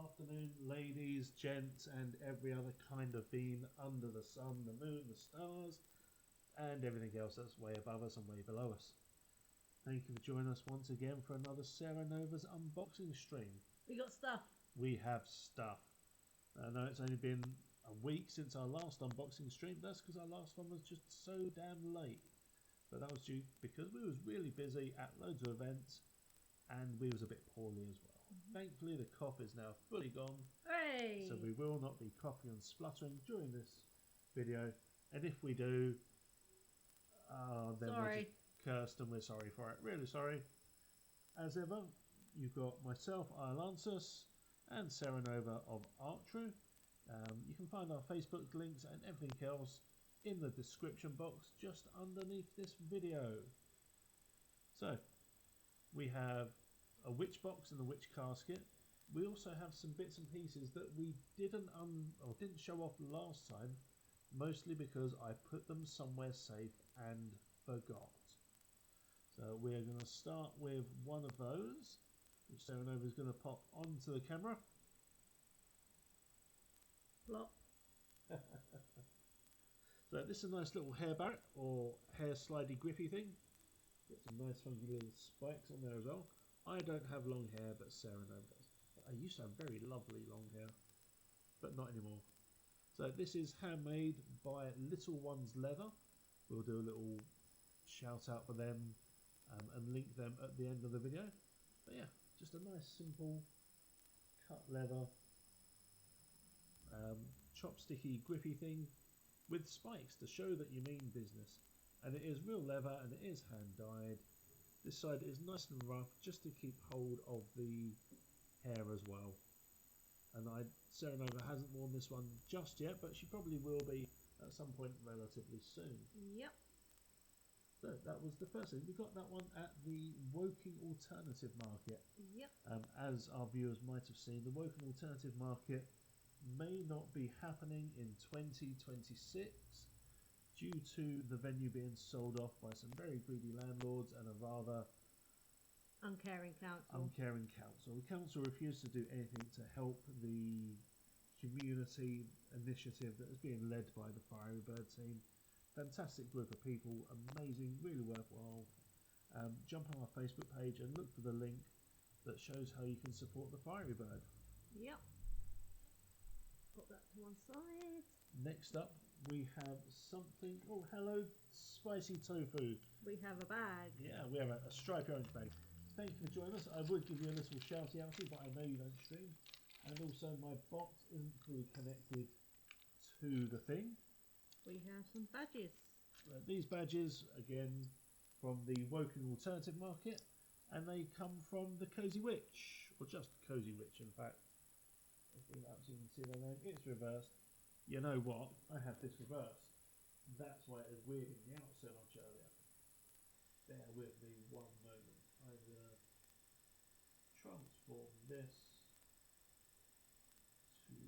afternoon, ladies, gents, and every other kind of being under the sun, the moon, the stars, and everything else that's way above us and way below us. Thank you for joining us once again for another Sarah Nova's unboxing stream. We got stuff. We have stuff. I know it's only been a week since our last unboxing stream. That's because our last one was just so damn late. But that was due because we was really busy at loads of events and we was a bit poorly as well. Thankfully the cough is now fully gone. Hooray! So we will not be coughing and spluttering during this video. And if we do, then we're just cursed and we're sorry for it. Really sorry. As ever, you've got myself, Isle Ansuz, and Sarah Nova of Arttrue. You can find our Facebook links and everything else in the description box just underneath this video. So, we have a witch box and a witch casket. We also have some bits and pieces that we didn't show off last time, mostly because I put them somewhere safe and forgot. So we're going to start with one of those, which Sarah Nova is going to pop onto the camera. Plop. So this is a nice little hair barrette or hair slidey grippy thing. Got some nice funky little spikes on there as well. I don't have long hair, but Sarah Nova does. I used to have very lovely long hair, but not anymore. So this is handmade by Little Ones Leather. We'll do a little shout out for them and link them at the end of the video. But yeah, just a nice simple cut leather chopsticky grippy thing with spikes to show that you mean business. And it is real leather and it is hand dyed. This side is nice and rough just to keep hold of the hair as well. And Sarah Nova hasn't worn this one just yet, but she probably will be at some point relatively soon. Yep. So that was the first thing. We got that one at the Woking Alternative Market. Yep. As our viewers might have seen, the Woking Alternative Market may not be happening in 2026 due to the venue being sold off by some very greedy landlords and a rather uncaring council. The council refused to do anything to help the community initiative that is being led by the Fiery Bird team. Fantastic group of people, amazing, really worthwhile. Jump on our Facebook page and look for the link that shows how you can support the Fiery Bird. Yep. Put that to one side. Next up, we have something. Oh, hello, spicy tofu. We have a bag. Yeah, we have a striped orange bag. Thank you for joining us. I would give you a little shouty outy, but I know you don't stream. And also, my bot isn't fully connected to the thing. We have some badges. These badges, again, from the Woking Alternative Market, and they come from the Cozy Witch, or just Cozy Witch, in fact. If you can see their name, it's reversed. You know what? I have this reversed. That's why it is weird in the out so much earlier. Bear with me one moment. I'm going to transform this to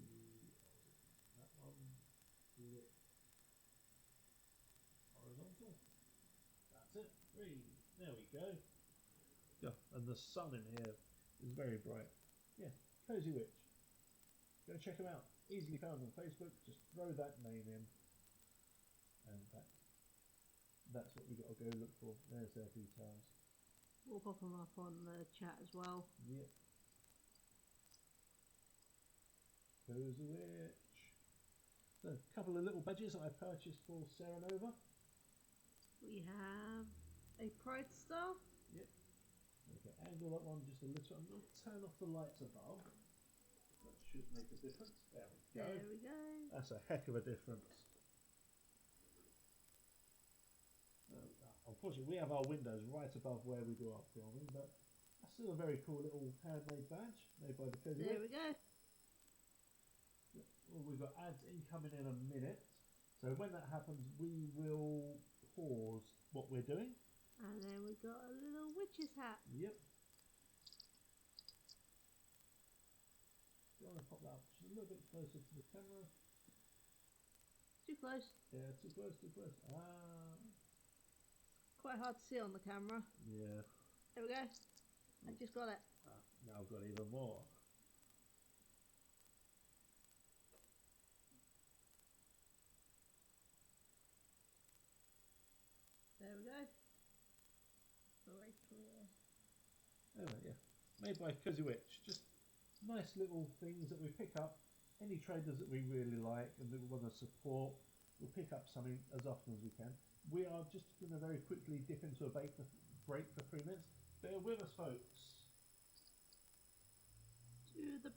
that one. Flip horizontal. That's it. 3. There we go. Yeah, and the sun in here is very bright. Yeah, Cozy Witch. Go check them out. Easily found on Facebook. Just throw that name in, and that's what you got to go look for. There's their details. We'll pop them up on the chat as well. Yep. Cozy Witch. So, a couple of little badges I purchased for Sarah Nova. We have a Pride Star. Yep. Okay, angle that one just a little. I'm going to turn off the lights above. That should make a difference. There we go. There we go. That's a heck of a difference. Unfortunately, we have our windows right above where we do our filming, but that's still a very cool little handmade badge made by the Cozy Witch. There we go. Well, we've got ads incoming in a minute, so when that happens, we will pause what we're doing. And then we got a little witch's hat. Yep. You want to pop that up just a little bit closer to the camera? Too close. Yeah, too close, too close. Quite hard to see on the camera. Yeah. There we go. I just got it. Now I've got even more. very clear. Anyway, yeah. Made by Cozy Witch. Just nice little things that we pick up. Any traders that we really like and that we want to support, we'll pick up something as often as we can. We are just going to very quickly dip into a break for 3 minutes. Bear with us, folks. To the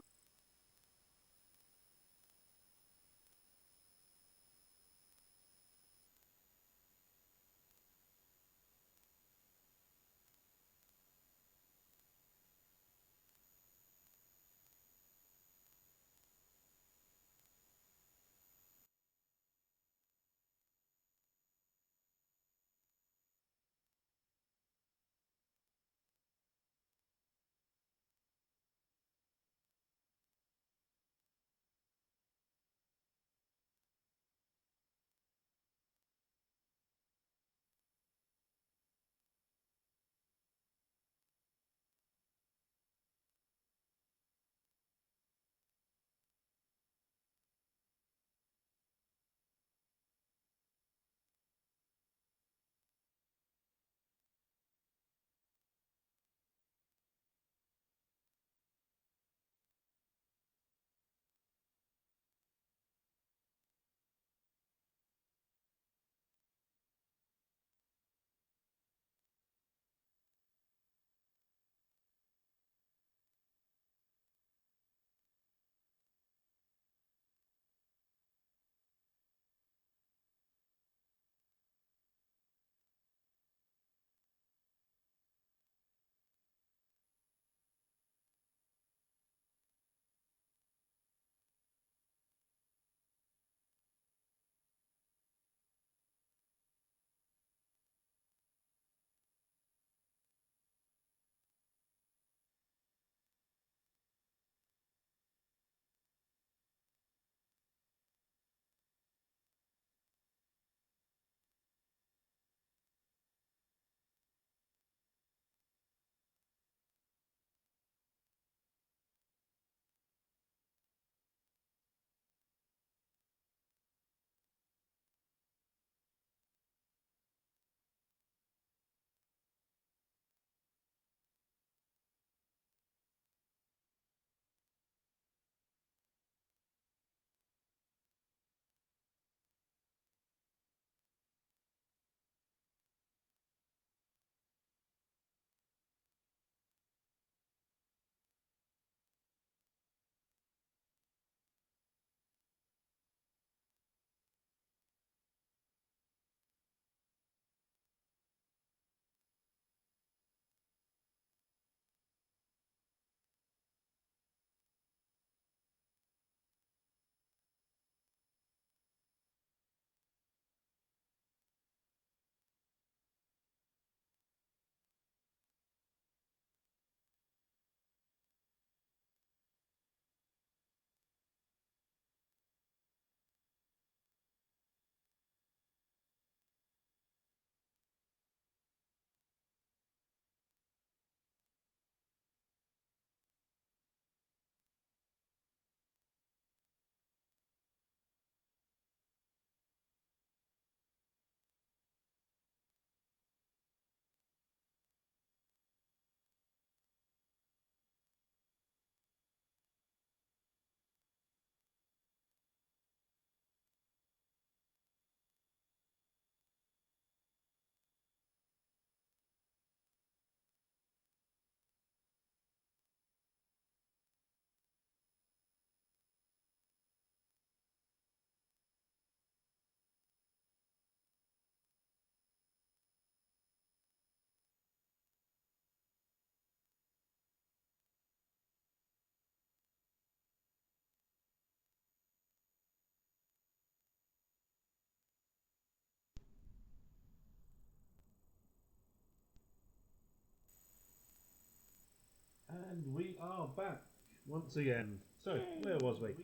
And we are back once again. So, Yay. where was we?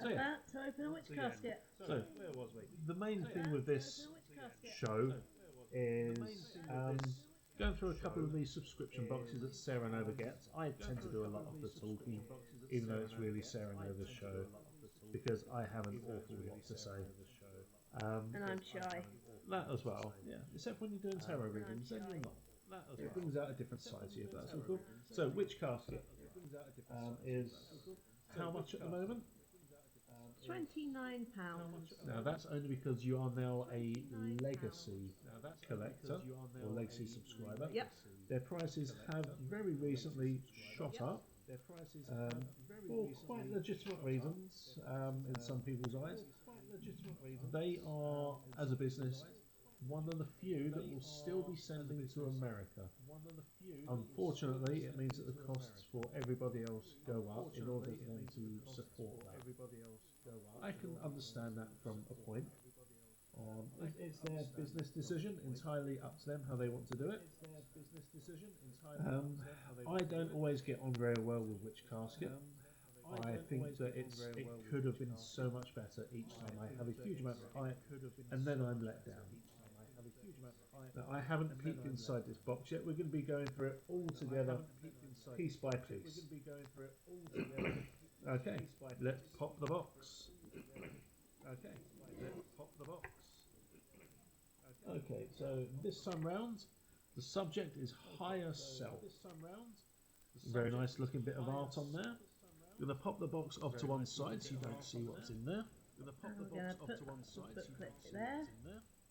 So, yeah. about to open a witch casket. So, the main thing with this show is going through a couple of these subscription boxes that Sarah Nova gets. I tend to do a lot of the talking, even though it's really Sarah Nova's show, because I have an awful lot to say. And I'm shy. That as well, yeah. Except when you're doing tarot readings, then you're not. It brings out a different side to you, but that's all cool. So, which casket is how much at the moment? £29. Now, that's only because you are now a legacy collector or legacy subscriber. Yep. Their prices have very recently shot up for quite legitimate reasons in some people's eyes. They are, as a business, one of the few that will still be sending to America. Unfortunately, it means that the costs for everybody else go up in order for them to support that. I can understand that from a point. It's their business decision, entirely up to them how they want to do it. I don't always get on very well with Witch Casket. I think that it could have been so much better each time. I have a huge amount of hype, and then I'm let down. Now, I haven't peeked inside this box yet. We're going to be going through it all together, piece by piece. Okay, let's pop the box. Okay, so this time round, the subject is higher self. Very nice looking bit of art on there. I'm going to pop the box off to one side so you don't see what's in there. I'm going to put the booklet there.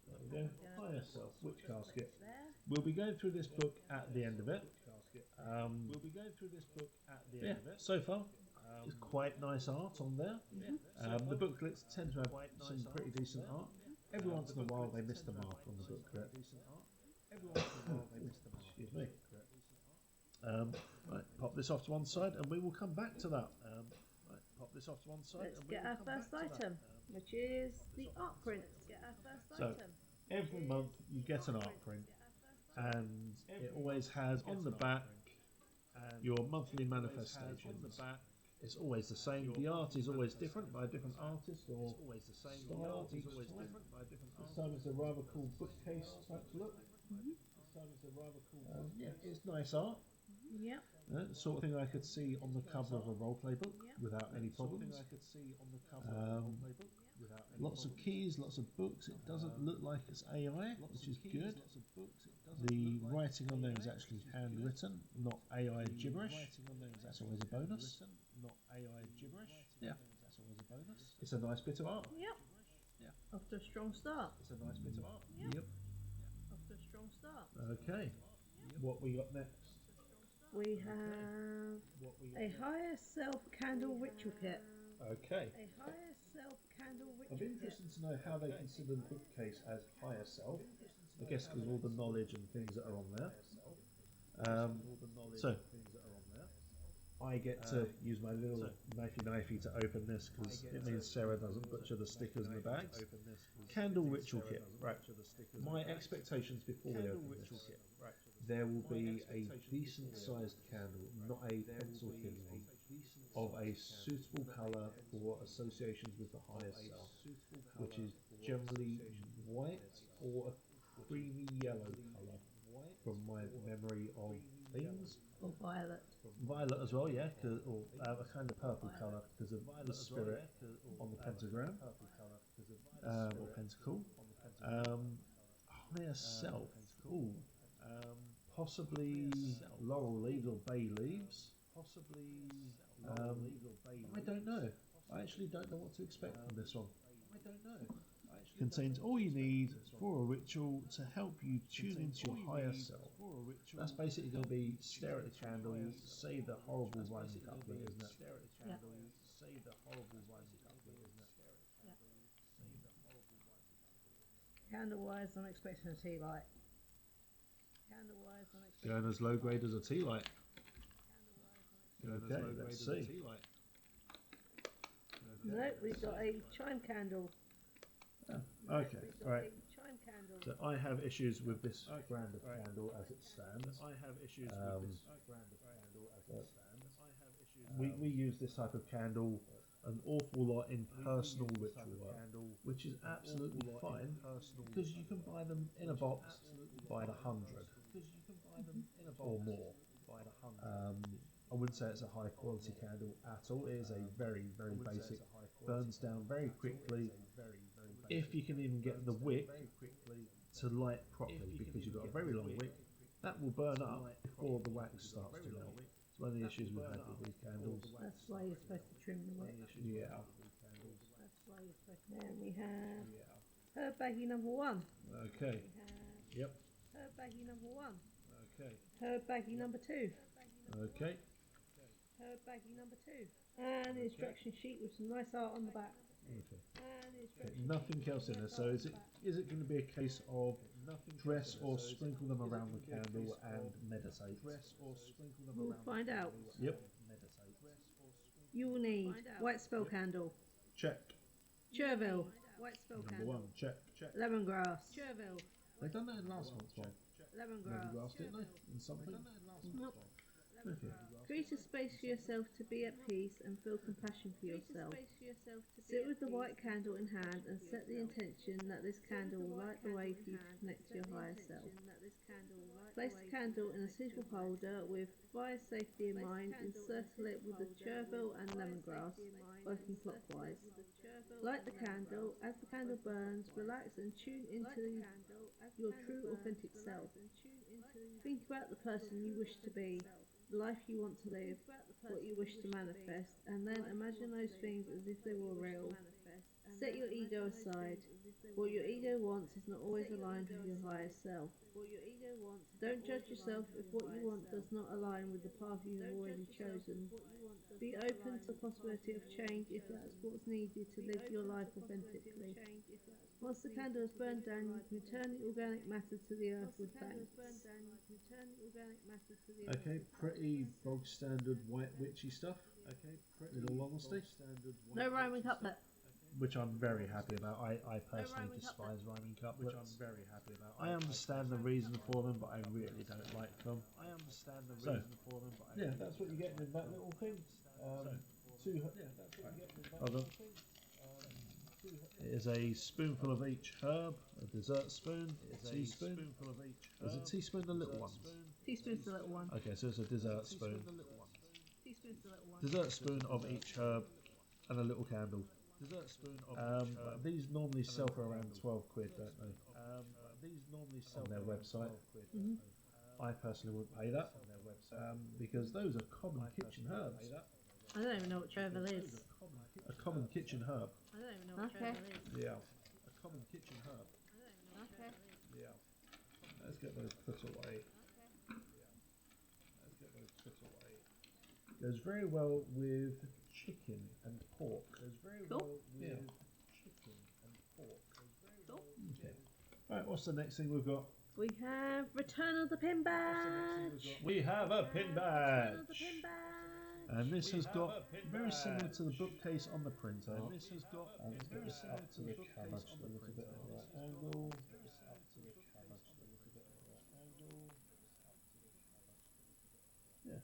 There we go. Higher self, Witch Casket. We'll be going through this book at the end of it. Yeah, so far, it's quite nice art on there. The booklets tend to have some pretty decent art. Every once in a while they miss the mark on the booklet. Excuse me. Right, pop this off to one side and we will come back to that. Let's get our first item, which is the art print. Every month you get an art print, and it always has on the back your monthly manifestations. It's always the same. The art is always different by a different artist or style each time. This time it's a rather cool bookcase type look. Yeah, it's nice art. Yep. The sort of thing I could see on the cover of a roleplay book without any problems. Lots of keys, lots of books. It doesn't look like it's AI, which is good. The writing on there is actually handwritten, not AI gibberish. That's always a bonus. Yeah, it's a nice bit of art. Yep. Off to a strong start. Yep. Off to a strong start. Okay. What we got next? We have a higher self candle ritual kit. Okay. A higher self candle I'd ritual be kit. interested to know how they consider the bookcase as higher self. I guess because of all the knowledge and things that are on there. So I get to use my little knifey to open this because it means Sarah doesn't butcher the stickers in the bags. Candle ritual kit. Right. My expectations before we open this. There will be a decent sized candle, not a pencil thin one, of a suitable colour for associations with the higher self, which is generally white or a creamy yellow colour from my memory of things. Or violet. Violet as well, yeah, or a kind of purple colour because of the spirit on the pentagram or pentacle. Higher self. Ooh. Possibly laurel leaves or bay leaves. I don't know. I actually don't know what to expect from this one. Contains all you need for a ritual to help you tune into your higher self. That's basically going to be stare at the candle, say the horrible rhyme couplet, isn't it? Yeah. Candle-wise, I'm expecting a tea light. Going as low grade as a tea light. Okay, let's see. No, we've got a chime candle. Okay, right. Chime candle. So I have issues with this brand of candle as it stands. We use this type of candle an awful lot in personal ritual work, which is absolutely fine because you can buy them in a box by the 100 or more. I wouldn't say it's a high quality candle at all. It is a very, very basic, burns down very quickly. If you can even get the wick to light properly, because you've got a very long wick that will burn up before the wax starts to melt. It's one of the issues we've had with these candles. That's why you're supposed to trim the wick. Yeah. That's why you're supposed to. Then we have herb baggie number 1. Okay. Yep. Herb baggie number 1. Okay. Herb baggie number 2. Okay. Herb baggie number 2. And the instruction sheet with some nice art on the back. Okay. Nothing else in there. So is it going to be a case of dress or sprinkle them around the candle and meditate? We'll find out. Yep. You will need white spell candle. Check. Chervil. White spell Number candle. 1. Check. Lemongrass. Chervil. They've done that in last month's one. Lemongrass. Didn't they? In something. Nope. Okay. Create a space for yourself to be at peace and feel compassion for yourself. Sit with the white candle in hand and set the intention that this candle will light the way for you to connect to your higher self. Place the candle in a suitable holder with fire safety in mind and circle it with the chervil and lemongrass, working clockwise. Light the candle. As the candle burns, relax and tune into your true authentic self. Think about the person you wish to be, the life you want to live, what you wish to manifest, and then imagine those things as if they were real. Set your ego aside. What your ego wants is not always aligned with your higher self. Don't judge yourself if what you want does not align with the path you have already chosen. Be open to the possibility of change if that's what's needed to live your life authentically. Once the candle is burned down, you can return the organic matter to the earth with thanks. Okay, pretty bog standard white witchy stuff. In all honesty. No rhyming couplet. Which I'm very happy about. I personally despise rhyming couplets. I understand the reason for them, but I really don't like them. Yeah, that's what you get in that little thing. Hold on. It is a spoonful of each herb, a dessert spoon, a teaspoon. Is a teaspoon the little ones? Teaspoon's the little one. Okay, so it's a dessert spoon. Dessert spoon of each herb and a little candle. These normally sell for around 12 quid, don't they? On their website. Mm-hmm. I personally wouldn't pay that because those are common kitchen herbs. I don't even know what chervil is. A common kitchen herb. I don't even know what chervil is. Yeah. A common kitchen herb. Okay. Yeah. Let's get those put away. Goes very well with chicken and pork. Cool. Okay. Right, what's the next thing we've got? We have Return of the Pin Badge. We have a pin badge. And this has got, very similar to the bookcase on the printout. Let's get this up to the camera just a little bit at the right angle. Yeah,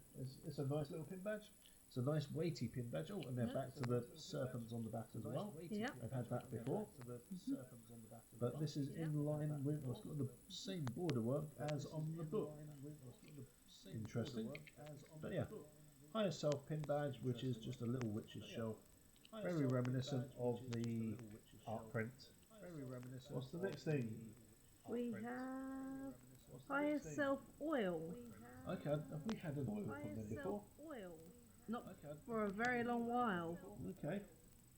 it's a nice little pin badge. It's a nice weighty pin badge. Oh, and they're back to the serpents on the back as well. Yeah. I've had that before. But this is in line with, it's got the same border work as on the book. Interesting. But yeah, higher self pin badge, which is just a little witch's shelf. Very reminiscent of the art print. What's the next thing? We have Higher Self Oil. Okay, have we had an oil from them before? Oil. Not for a very long while. Okay.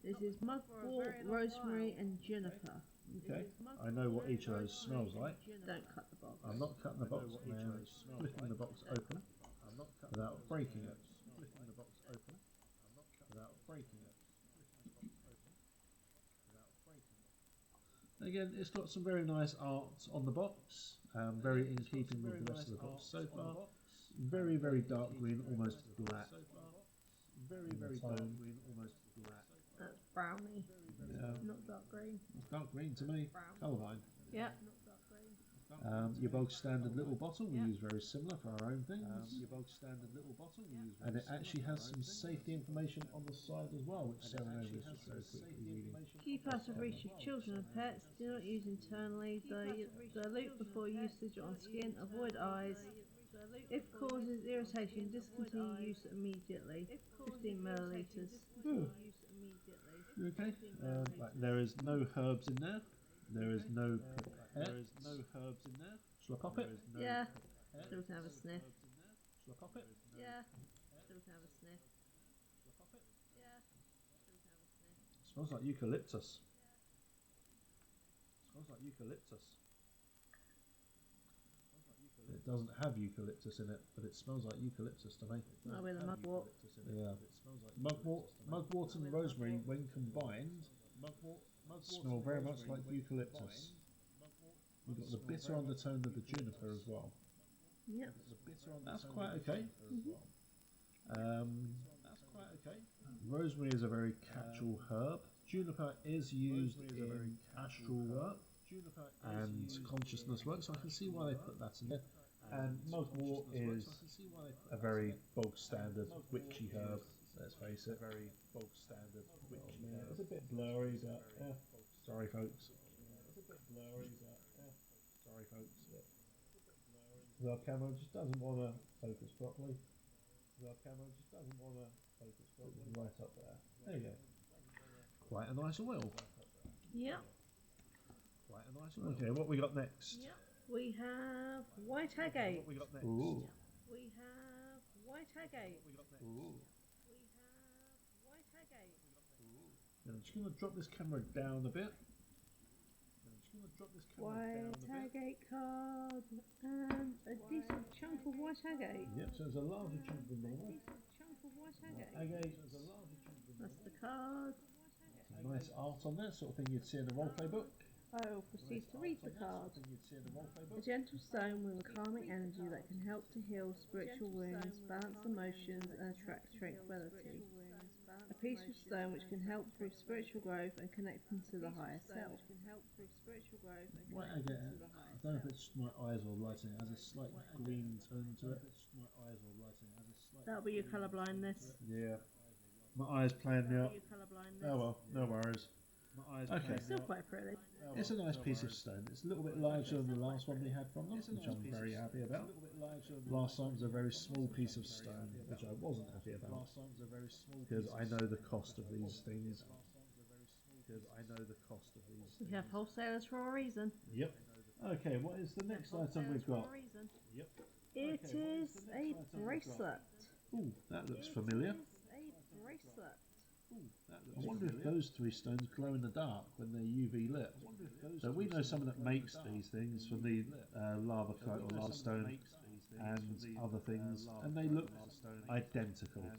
This is mugwort, rosemary, and juniper. Okay. I know what each of those smells like. Don't cut the box. I'm not cutting the box. I'm flicking the box open without breaking it. Again, it's got some very nice art on the box. Very in keeping with the rest of the box so far. Very, very dark green, almost black. Very dark green, almost black. That's brownie. Yeah. Not dark green. It's dark green to me. Colourline. Yeah. Your bog standard little bottle we use very similar for our own things. And it actually has some safety information on the side as well, which Sarah knows is just very quickly reading. Keep out of reach of children and pets. Do not use internally. Dilute before usage on skin. Avoid eyes. If causes irritation, discontinue use immediately. 15 millilitres. Okay. Right, there is no herbs in there. There is no pepper. Shall I pop it? Yeah. Still can have a sniff. Shall I pop it? Yeah. Still can have a sniff. Yeah. Smells like eucalyptus. Smells like eucalyptus. It doesn't have eucalyptus in it, but it smells like eucalyptus to me. Oh, with a mugwort. Yeah. Mugwort and rosemary, when combined, smell very much like eucalyptus. We've got the bitter undertone of the juniper as well. Yep. That's quite okay. Rosemary is a very catch-all herb. Juniper is used in astral work and consciousness work, so I can see why they put that in there. And mugwort is a very bog standard witchy herb. Let's face it, very bog standard witchy herb. It's a bit blurry, but yeah. Sorry, folks. The camera just doesn't want to focus properly. Right up there. There you go. Quite a nice oil. Yep. Okay, what we got next? Yep. We have white agate. Ooh. We have white agate. Ooh. We have white agate. I'm just going to drop this camera down a bit. White agate card and a decent chunk of white agate. Yep, so there's a larger chunk than normal. Agate. That's the card. Some nice art on there, sort of thing you'd see in a roleplay book. I will proceed to read the card. A gentle stone with a calming energy that can help to heal spiritual wounds, balance emotions, and attract tranquility. A peaceful stone which can help through spiritual growth and connect them to the higher self. White agate, I don't know if it's just my eyes or lighting, it has a slight green tone to it. That'll be your colour blindness. Yeah. My eyes playing me up. Oh well, no worries. Okay. Still quite pretty. It's a nice piece of stone. It's a little bit larger than the last one we had from them, which I'm very happy about. Last time was a very small piece of stone, which I wasn't happy about. Because I know the cost of these things. We have wholesalers for a reason. Yep. Okay, what is the next item we've got? Yep. It is a bracelet. Ooh, that looks familiar. A bracelet. I wonder if those three stones glow in the dark when they're UV lit. So we know someone that makes these things from the lava coat or lava stone and other things, and they look identical.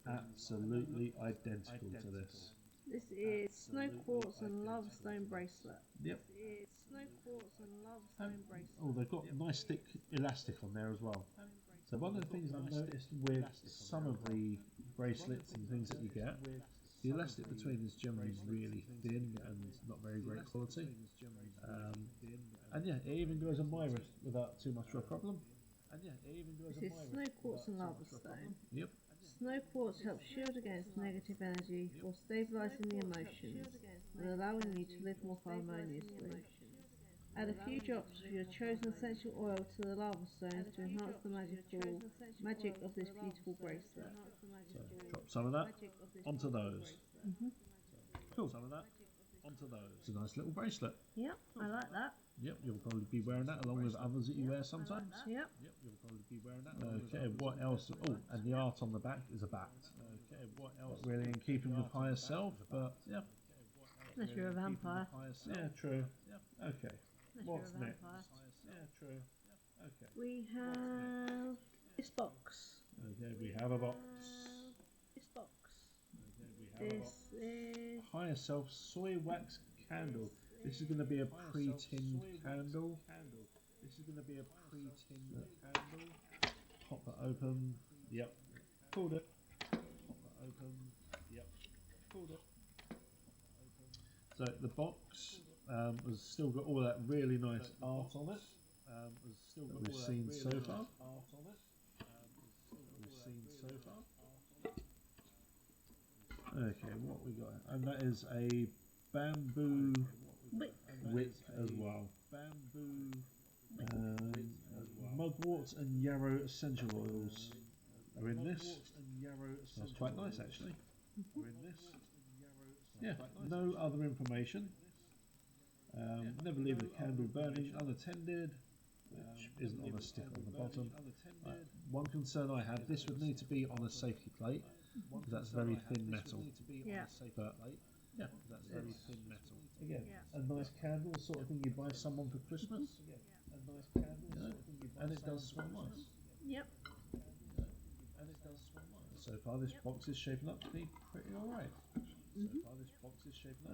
Absolutely identical to this. This is snow quartz and lava stone bracelet. Yep. Bracelet. Oh, they've got nice thick elastic on there as well. So one of the things I've noticed with some of the bracelets and things that you get, the elastic between is generally really thin and not very great quality. And yeah, it even goes on my wrist without too much of a problem. This is snow quartz and lava stone. Yep. Snow quartz helps shield against negative energy while stabilising the emotions and allowing you to live more harmoniously. Add a few drops of your chosen essential oil to the lava stones to enhance the magic of this beautiful bracelet. So drop some of that onto those. Cool. It's a nice little bracelet. Yep, I like that. Yep, you'll probably be wearing that along with others that you wear sometimes. Yep. Okay, what else? Oh, and the art on the back is a bat. Okay, what else? Not really in keeping with higher self, but yeah. Unless you're a vampire. Yeah, true. Okay. What's next? Okay. We have this box. Okay, we have a box. This box. This is higher self soy wax candle. This is going to be a pre-tinned candle. Pop it open. Yep. Pulled it. So the box has still got all that really nice art on it that we've seen so far. Okay, what we got? And that is a bamboo wick as well. Mugwort and yarrow essential oils are in this. That's quite nice actually. Yeah, no other information. Never leave a candle burning unattended. which isn't on a sticker on the bottom. One concern I have, this would need to be on a safety plate, because that's very thin metal. Yeah. But yeah, that's very thin metal. Again, a nice candle, sort of thing you buy someone for Christmas. A nice candle, and it does smell nice. Yep. And it does smell nice. So far, this box is shaping up to be pretty alright.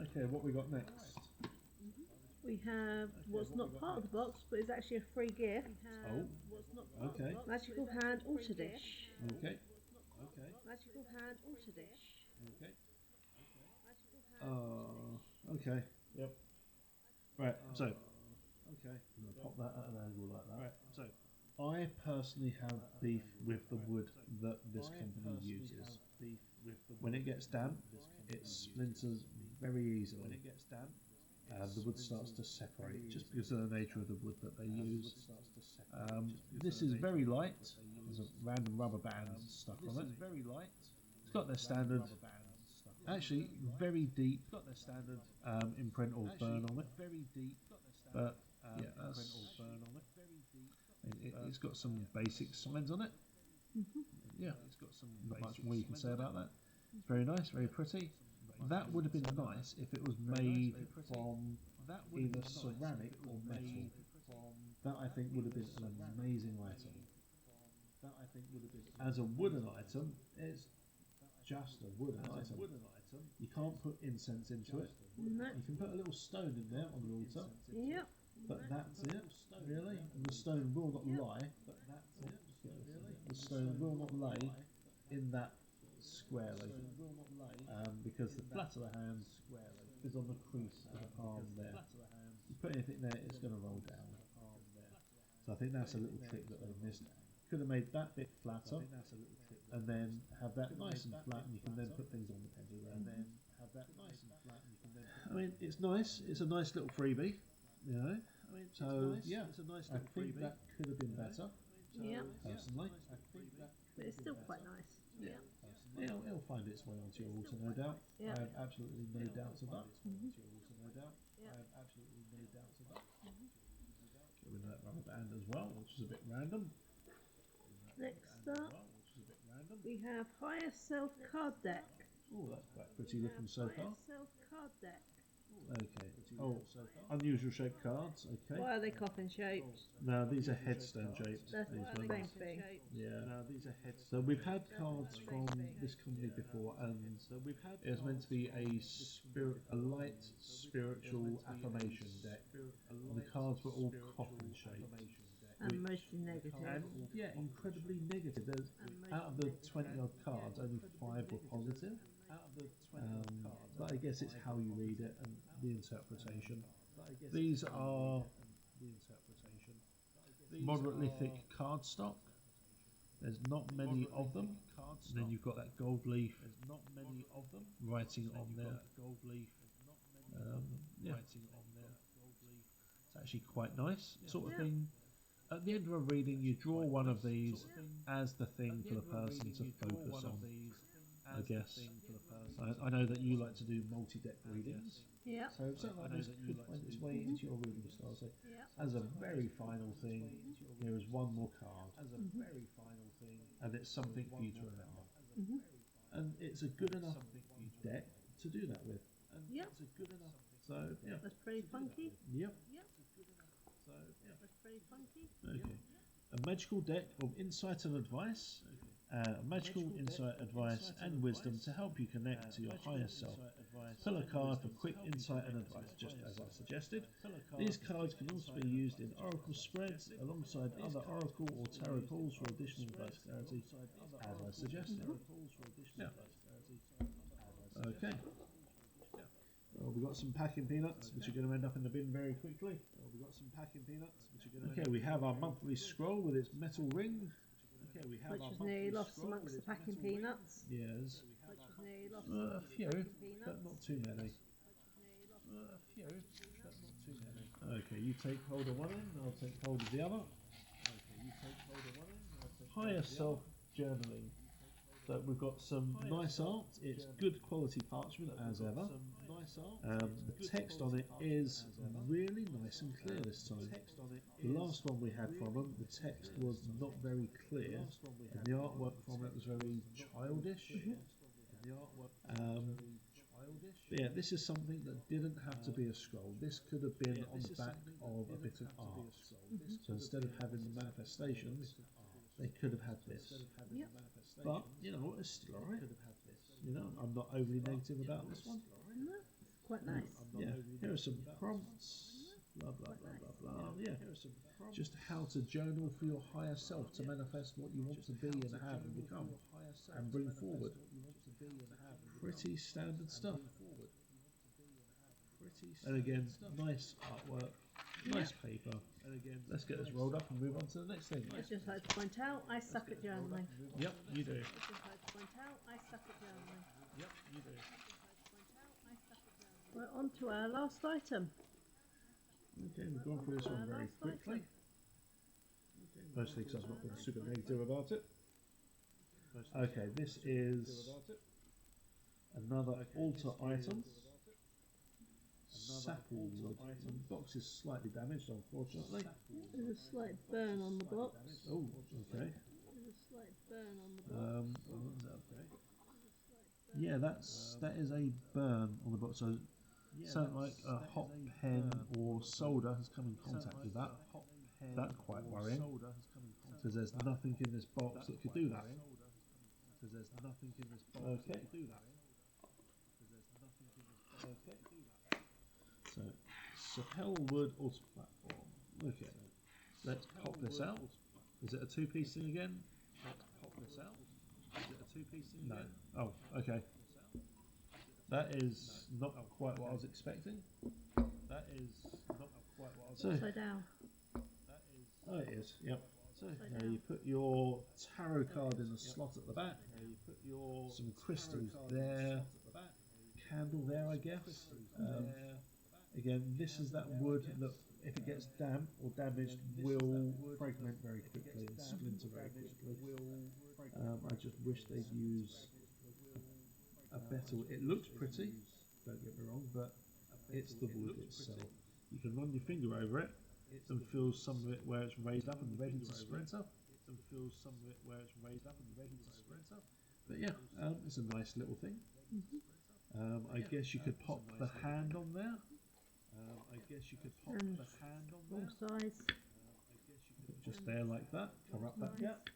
Okay, what we got next? We have what's not part of the box, but it's actually a free gift. Okay. Magical hand altar dish. Okay. Magical hand altar dish. Okay. Okay. Yep. Right. So. Okay. I'm gonna pop that at an angle like that. Right. So. I personally have beef with the wood that this company uses. When it gets damp, it splinters very easily. When it gets damp, the wood starts to separate just because of the nature of the wood that they use. This is very light. There's a random rubber band stuck on it. It's got their standard, actually very deep imprint or burn on it. But yeah, it's got some basic signs on it. Yeah, not much more you can say about that. It's very nice, very pretty. That would have been nice if it was made from either ceramic or metal. That I think would have been an amazing item. As a wooden item, it's just a wooden item. You can't put incense into it. No. You can put a little stone in there on the altar. Yep. But that's it, really. And the stone will not lie. The stone will not lay in that squarely, because the flat of the hand is on the crease of the palm there. You put anything there, it's going to roll down. So I think that's a little trick that they missed. Could have made that bit flatter, and then have that nice and flat, and you can then put things on the pentagram. I mean, it's nice. It's a nice little freebie, you know. So yeah, I think that could have been better. Yeah. Personally, But it's still quite nice. Yeah. It'll find its way onto your altar, no doubt. Yeah. I have absolutely no doubts of that. Get rid of that rubber band as well, which is a bit random. Next up, we have Higher Self card deck. Oh, that's quite pretty looking so far. Higher Self card deck. Okay. Oh, unusual shaped cards. Okay. Why are they coffin shaped? No, these are headstone shaped. That's the same thing. Yeah. So we've had cards from this company before, and it was meant to be a light spiritual affirmation deck. And the cards were all coffin shaped. And mostly negative. And yeah, incredibly negative. There's, out of the 20 odd cards, only 5 were positive. But I guess it's how you read it and the interpretation. These are moderately thick cardstock. There's not many of them. And then you've got that gold leaf writing on there. Yeah. It's actually quite nice, sort of thing. At the end of a reading, you draw one of these as the thing for the person to focus on, I guess. I know that you like to do multi-deck readings. Yeah. So something like this could find its way into your reading style. So as a very final thing, there is one more card. And it's something for you to remember. And it's a good enough deck to do that with. Yep. So, yeah. That's pretty funky. Yep. That's pretty funky. Okay. A magical deck of insight and advice. Magical insight, advice, and wisdom to help you connect to your higher self. Pull a card for quick insight and advice, just as I suggested. These cards can also be used in oracle spreads alongside other oracle or tarot pulls for additional advice clarity, as I suggested. Yeah. Okay. Well, we've got some packing peanuts, which are going to end up in the bin very quickly. Okay, we have our monthly scroll with its metal ring. Which is nearly lost amongst the packing peanuts. Yes. Which is nearly lost A few, peanuts. but not too many. Okay, you take hold of one end, I'll take hold of the other. Higher self journaling. So we've got some nice art. It's good quality parchment as ever. The text on it is really nice and clear this time. The last one we had from them, the text was not very clear, and the artwork from it was very childish. But yeah, this is something that didn't have to be a scroll. This could have been on the back of a bit of art. So instead of having the manifestations, they could have had this. Yep. But, you know, it's still alright. You know, I'm not overly negative about this one. No, it's quite nice. Yeah, here are some prompts. Blah, blah, blah, blah, blah. Yeah, just how to journal for your higher self to manifest what you want to be and have and become and bring forward. Pretty standard stuff. And again, nice artwork, nice paper. And again, let's get this rolled up and move on to the next thing. I'd just like to point out, I suck at journaling. Yep, you do. I'd just like to point out, I suck at journaling. Yep, you do. We're on to our last item. Okay, we've gone through this one very quickly. Mostly because I've not been super negative about it. Okay, this is another altar item. Sapplewood. The box is slightly damaged, unfortunately. There's a slight burn on the box. Oh, okay. There's a slight burn on the box. Yeah, that is a burn on the box. So something like a hot pen or solder has come in contact with that. That's quite worrying, because there's nothing in this box that could do that. Okay. So Sapplewood Auto Platform. Okay, let's pop this out. Is it a two-piece thing again? No. Oh, okay. That is not quite what I was expecting. So, Upside down. oh, it is. Yep. So you put your tarot card in the slot at the back. Some crystals there. Candle there, I guess. Again, this is that wood that, if it gets damp or damaged, will fragment very quickly and splinter very quickly. I just wish they'd use a better. It looks pretty, don't get me wrong, but it's the wood itself. You can run your finger over it and feel some of it where it's raised up and ready to splinter. But yeah, it's a nice little thing. I guess you could pop the hand on there. Wrong size. Just there like that. Cover up that gap.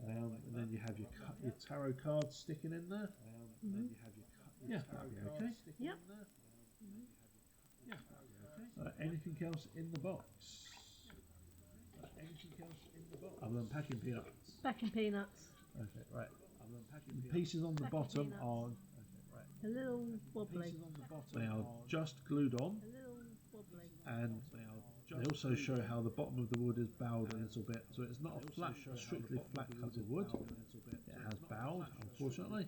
And then you have your tarot card sticking in there. Yeah, that'll be okay. Yep. Anything else in the box? Other than packing peanuts. Packing peanuts. Okay, right. The pieces on the bottom are A little wobbly. they are just glued on, A little wobbly. and they also show how the bottom of the wood is bowed a little bit. So it's not a strictly flat cut of wood. It has bowed, unfortunately.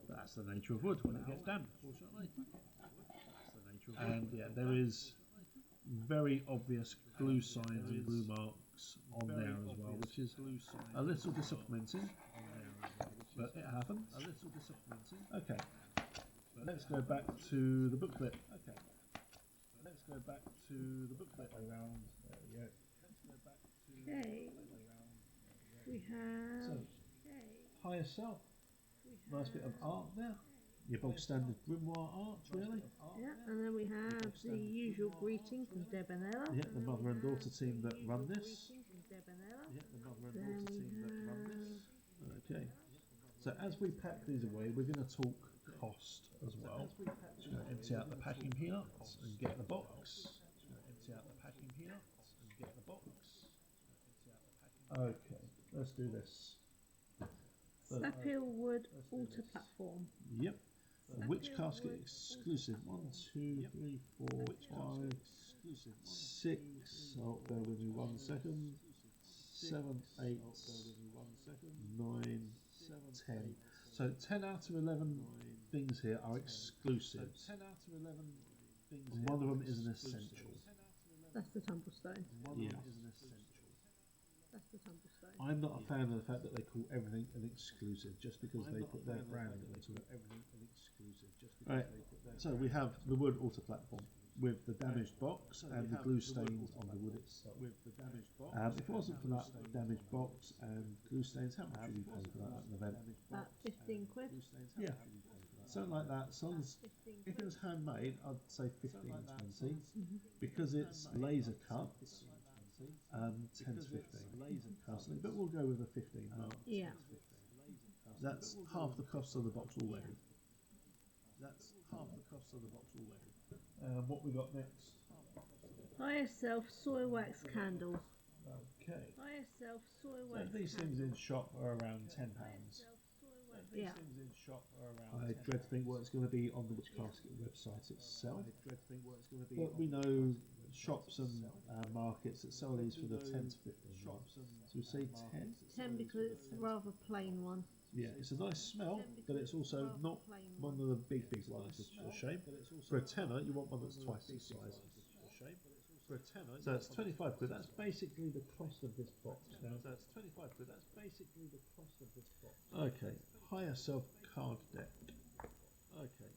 But that's the nature of wood when it gets damp. And yeah, there is very obvious glue signs and glue marks on there as well, which is a little disappointing, but it happens. Okay, let's go back to the booklet. Around. There we go. Okay. We have. Higher self. Nice bit of art there. Your bog standard grimoire art, really. Yeah, and then we have the usual greeting from Deb and Ella. Yeah, the mother and daughter team that run this. Okay. So as we pack these away, we're going to talk cost as well. Just going to empty out the packing peanuts and get the box. Okay, let's do this. Sapplewood Altar Platform. Yep. Which casket exclusive? 1, 2, 3, 4, 5, 6. Oh, bear with me 1 second. 7, 8, 9, 10. So 10 out of 11 things here are exclusive. And one of them is an essential. That's the tumblestone. Yeah. That's the I'm not a fan of the fact that they call everything an exclusive just because they put their brand onto it. Right, so we have the wood auto platform with the damaged box and the glue stains on the wood itself. If it wasn't for that damaged box and glue stains, how much would you pay for that at an event? About 15 quid. Yeah, something like that. So if it was handmade, I'd say 15, 20. Because it's laser cut, 10 to 15 personally, but we'll go with a 15 mark. Yeah. That's half the cost of the box already. What we got next? Hire self soy wax candles. Okay. Hire self soy So wax these things candles. in shop are around £10. Yeah. I dread to think what it's going to be on the Witch Casket website itself. But we know shops and markets that sell these for the 10 to 15 shops. So we say 10? 10 because it's a rather plain one. Yeah, it's a nice smell, but it's also not one of the big ones, which is a shame. For a tenner, you want one that's twice the size. So it's 25 quid. That's basically the cost of this box now. Okay, hire self card deck. Okay,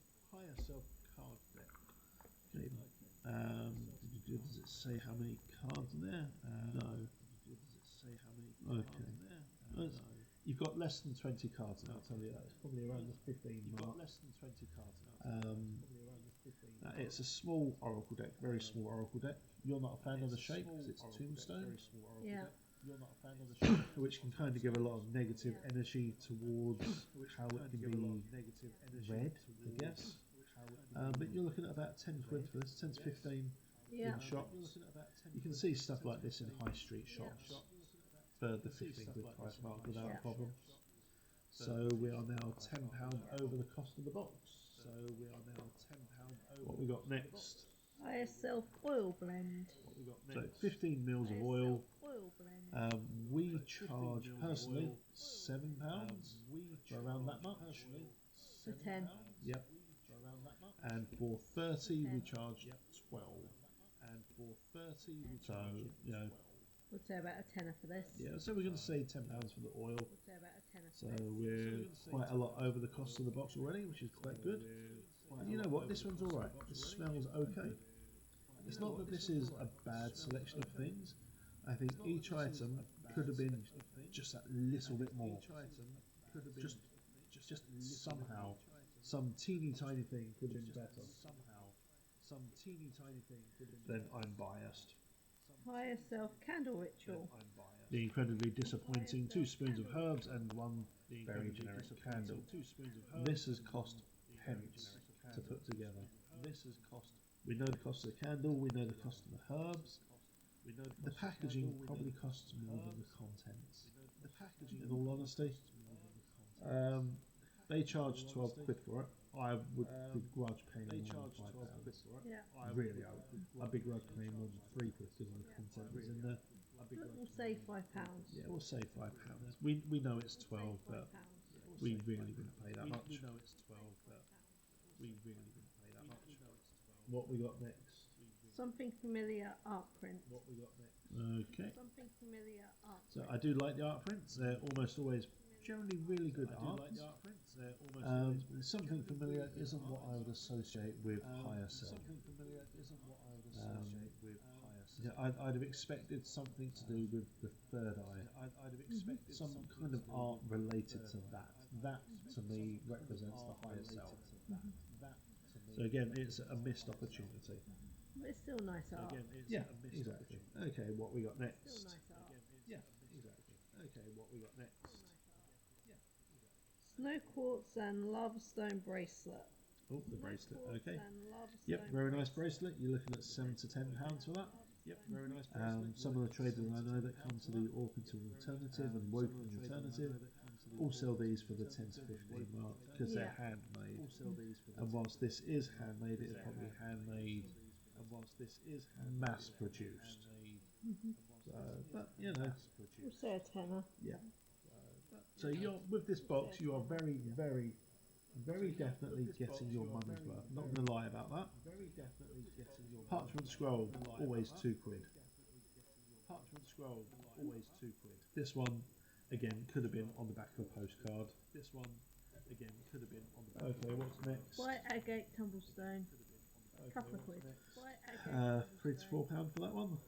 does it say how many cards in there? No. Okay. You've got less than 20 cards, and I'll tell you that. It's probably around the 15 mark. It's a small oracle deck, very small oracle deck. You're not a fan of the shape because it's tombstone. Yeah. Which can kind of give a lot of negative energy towards how it can be read, I guess. But you're looking at about 10 quid for this, 10 to 15 Yeah. in shops. You can see stuff like this in high street shops for the 15 quid price mark without a problem. So we are now £10 over the cost of the box. What we got next? Hire self oil blend. So 15 mils of oil. Oil blend. We charge personally £7 for around that much. For 10. Yep. And for 30 we charge 12. So, you know, We'll say about a tenner for this. yeah, so we're going to say £10 for the oil. We'll say about a tenner So for this. we're quite a lot over the cost of the box already, which is quite good. And you know what, this one's alright. It smells okay. It's not that this is a bad selection of things. I think each item could have been just that little bit more. Just somehow, some teeny tiny thing could have been better. Then I'm biased. Hire self candle ritual. The incredibly disappointing 2 spoons of herbs and 1 very generic candle. This has cost pence to put together. We know the cost of the candle, we know the cost of the herbs. The packaging probably costs more than the contents. In all honesty, they charge 12 quid for it. I would begrudge paying more than £5. Yeah. Really, I'd begrudge paying more than 3 quid because of the content that's in there. We'll say £5. Yeah, we'll say £5. We know it's 12, but we really wouldn't pay that much. What we got next? Something familiar art print. Okay. Something familiar art So print. I do like the art prints. They're almost always generally really good art. Something familiar isn't what I would associate with higher self. Yeah, I'd have expected something to do with the third eye. Some kind of art related to that. That to me represents the higher self. So again, it's a missed opportunity. But it's still nice art. Yeah, exactly. Okay, what we got Still next? nice art. Yeah, exactly. Okay, what we got next? Snow quartz and lava stone bracelet. Oh, the bracelet. Quartz Okay. and lava Yep, stone very nice bracelet. You're looking at £7 to £10 for that. Yep, very nice bracelet. Some of the traders I know that come to the Orpington Alternative and Woking Alternative all sell these for the 10 to 15 mark because they're handmade. And whilst this is handmade, it is probably handmade, mass produced. But you know, We'll say a tenner. yeah. So you're with this box, you are very, very, very definitely getting your money's worth. Not going to lie about that. Parchment scroll, always £2. This one, again, could have been on the back of a postcard. This one, again, could have been on the back. Okay, what's next? White agate tumblestone. Couple of quid. £3 to £4 for that one.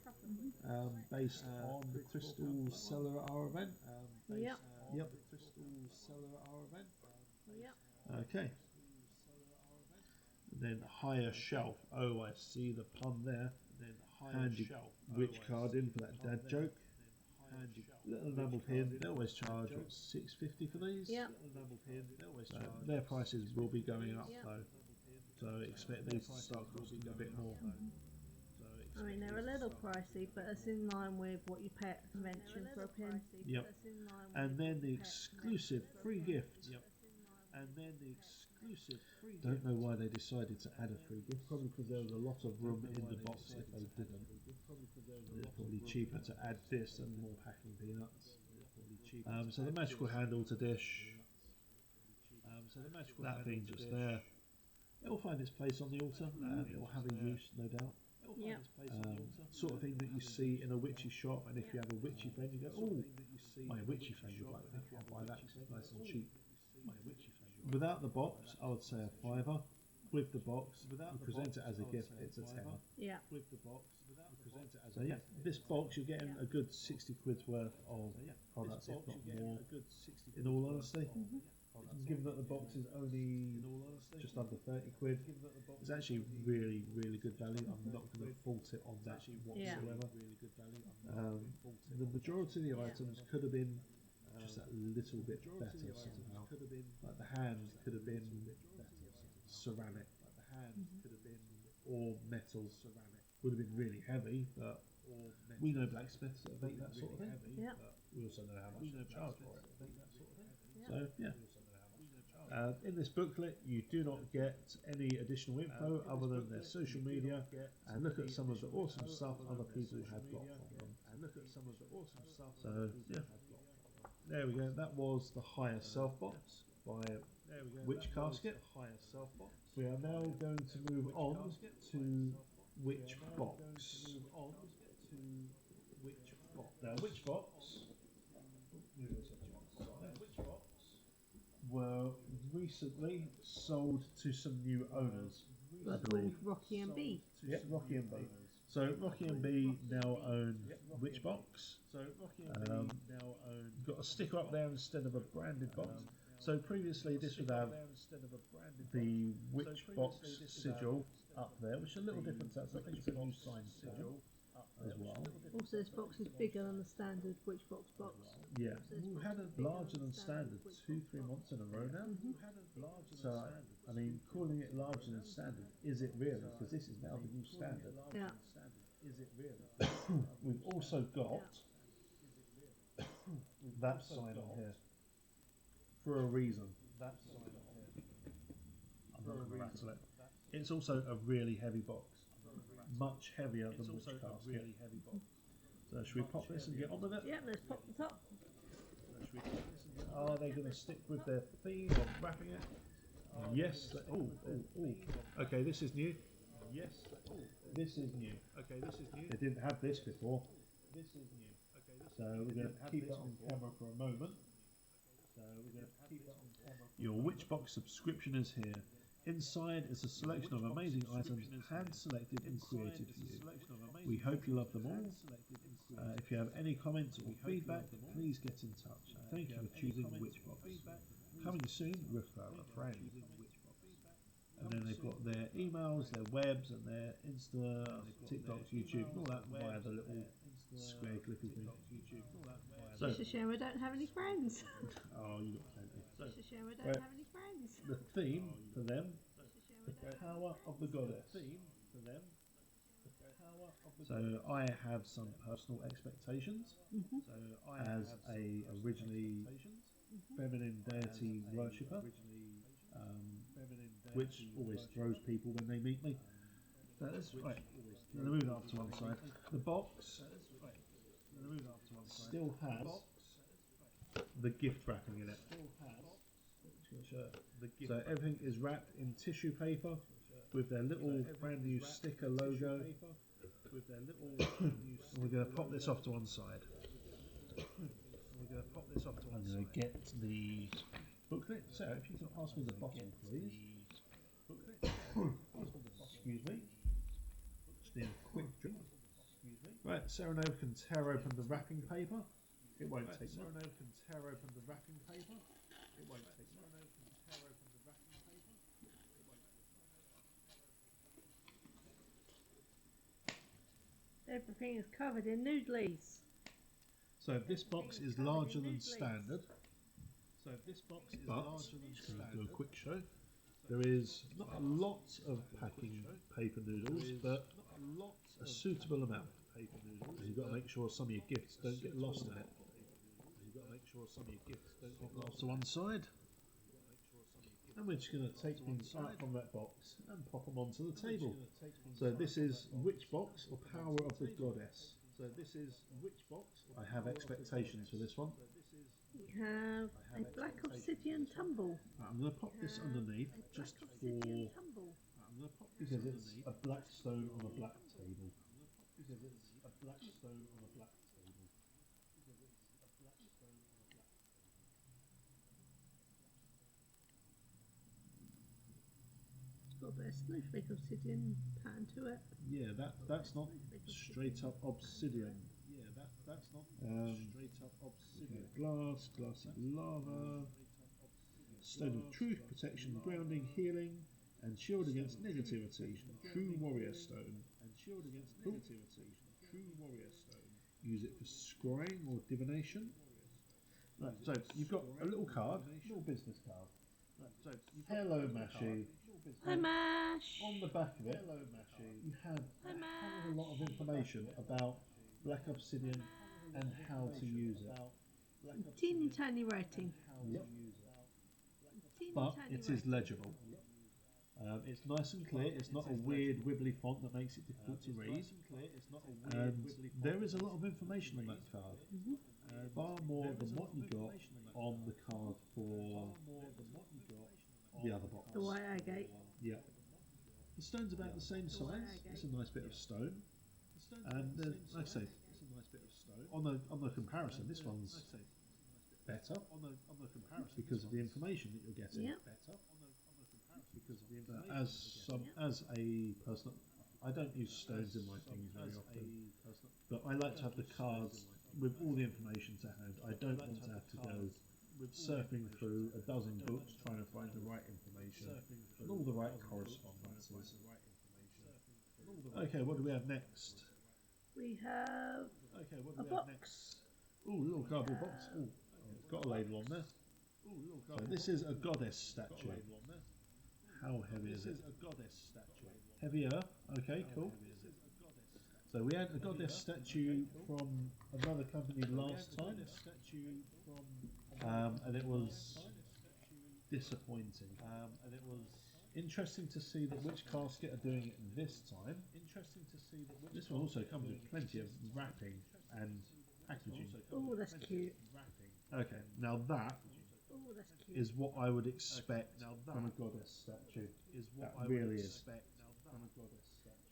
Based on the Crystal Seller at our event. Yep. Yep. Crystal Seller at our event. Yep. Okay. And then higher shelf. Oh, I see the pun there. Then handy witch card in for that dad joke. Little enamel pin. They always charge what, $6.50 for these. Yep. Their prices will be going up though. So expect these to start costing a bit more. I mean, they're a little pricey, but it's in line with what you pay at the convention for a pin. Yep. And then the exclusive free gift. Yep. And then the exclusive free gift. Don't know why they decided to add a free gift. Probably because there was a lot of room in the box if they didn't. It's probably cheaper to add this and more packing peanuts. So the magical handle to dish. That thing just there. It'll find its place on the altar. It'll have a use, no doubt. Yep. Sort of thing that you see in a witchy shop, and if you have a witchy friend, you go, "Oh, my witchy friend would like that. I'll buy that. It's nice and cheap." Without the box, I would say a £5. With the box, we present it as a gift. It's a £10. Yeah. With the box, we present it as a gift. This box, you're getting a good 60 quid's worth of products, if not more. In all honesty. Given that the box is only just under 30 quid, it's actually really, really good value. I'm not going to fault it on that whatsoever. The majority of the items could have been just a little bit better somehow. Like the hands could have been ceramic, or metal. Would have been really heavy, but we know blacksmiths that make that sort of thing. Yeah. We also know how much they charge for it. So yeah. In this booklet, you do not get any additional info other than their social media, and look at some of the awesome stuff other people have got from them. So yeah, there we go. That was the Higher Self box by Witch Casket. We are now going to move on to Witch Box. Now, Witch Box were recently sold to some new owners. They're called Rocky and B. Yep, Rocky and B. So Rocky and B now own Witchbox. Got a sticker up there instead of a branded box. So previously this would have the Witchbox sigil up there, which is a little different. So I think it's a new sign sigil as well. Also, this box is bigger than the standard Witchbox box. Yeah, we've had it larger than standard 2-3 months in a row now. So, I mean, calling it larger than standard, is it really? Because this is now the new standard. Yeah. We've also got that sign on here for a reason. I'm not going to rattle it. It's also a really heavy box, much heavier than Witch Casket. So should we pop this and get on with it? Yeah, let's pop the top. Are they going to stick with their theme of wrapping it? Yes. Oh. Okay, this is new. This is new. They didn't have this before. So we're going to keep that on camera for a moment. Your Witchbox subscription is here. Inside is a selection of amazing items hand-selected and created for you. We hope you love them all. If you have any comments or feedback, please get in touch. Thank you for choosing Witchbox. Coming soon, refer a friend. And then they've got their emails, their webs, and their Insta, TikToks, YouTube, and all that via the little square clippy thing. So, It's a shame I don't have any friends. oh, you got plenty. It's a shame I don't have any friends. The theme for them, the power of the goddess. So I have some personal expectations. So as a originally feminine deity worshipper, which always throws people when they meet me. That's right. I'm going to move that off to one side. The box still has the gift wrapping in it. So everything is wrapped in tissue paper with their little brand new sticker logo. We're going to pop this off to one side. get the booklet. Sarah, if you can pass me the bottle, please. Excuse me. Just need a quick drink. Right, Sarah Nova can tear open the wrapping paper. It won't take Sarah Nova can tear open the wrapping paper. It won't take Sarah Nova can tear open the wrapping paper. It won't take Everything is covered in noodlies. So this box is larger than standard. So this box is larger than standard. Do a quick show. There is not a lot of packing paper noodles, but a suitable amount of paper noodles. You've got to make sure some of your gifts don't get lost in it. You've got to make sure some of your gifts don't get lost to one side. And we're just going to take things out from that box and pop them onto the table. So this is which box or power of the goddess. So this is which box? I have expectations for this one. We have a black obsidian tumble. I'm going to pop this underneath just for because it's a black stone on a black table. Because it's a black stone on a black table. Because it's a black stone on a black table. It's got a bit of snowflake obsidian pattern to it. Yeah, that's not straight up obsidian. Yeah, that's not straight up obsidian. Glass, glassy lava, stone of truth, protection, grounding, healing, and shield against negativity. True warrior stone. And shield against negativity. True warrior stone. Use it for scrying or divination. Right, so you've got a little card, little business card. Right, so hello, Mashi. Hi, Mash. On the back of it, you have a lot of information about black obsidian and how to use it. Teeny tiny writing. Yep. But it is legible. It's nice and clear. It's not a weird wibbly font that makes it difficult to read. And there is a lot of information on that card. Far more than what you got on the card for the other box. The white agate. Yeah. The stone's about the same size. It's a nice bit of stone. And like I say, on the comparison, this one's better because of the information that you're getting. Yep. As a person, I don't use stones in my things very often, but I like to have the cards with all the information to hand. I don't want to have to go surfing through a dozen books trying to find the right information and all the right correspondences. Okay, what do we have next? We have a box. Ooh, little cardboard box. Ooh, it's got a label on there. So this is a goddess statue. How heavy is it? Heavier. Okay, cool. So we had a goddess statue from another company last time, and it was disappointing. And it was interesting to see that which Casket are doing it this time. This one also comes with plenty of wrapping and packaging. Oh, that's cute. Okay, now that is what I would expect from a goddess statue. That really is.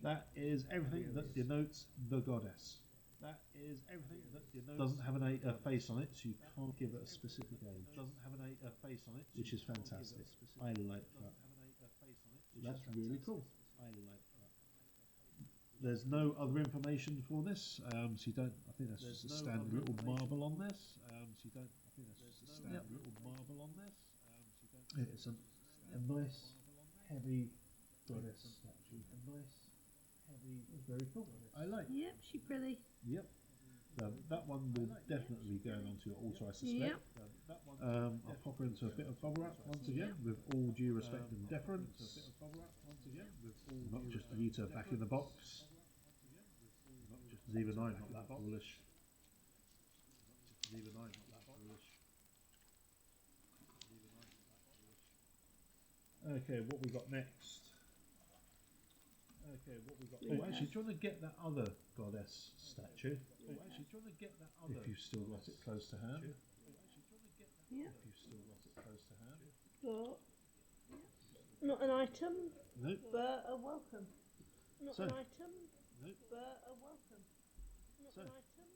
That is everything that denotes the goddess. That is everything that denotes. Doesn't have a face on it, so you can't give it a specific age. Doesn't have a face on it, which is fantastic. I like that. That's really cool. I like that. There's no other information for this, so you don't. I think that's just a standard little marble on this. So you don't. I think that's just a standard little marble on this. It's a nice, heavy goddess statue. A nice, heavy. It's very cool. I like. Yep, she's pretty. Yep. That one will definitely be going onto your altar, I suspect. Yep. I'll pop her into a bit of bubble wrap once again, with all due respect and deference. Not just you two back in the box. Even I'm not that foolish. Even I'm not that foolish. Okay, what we got next? Oh, actually, do you want to get that other goddess statue? If you've still got it close to hand. Yeah. If you've still got it close to hand. Got not an item, Nope. but a welcome. Not So- an item, Nope. but a welcome. Not So- an item,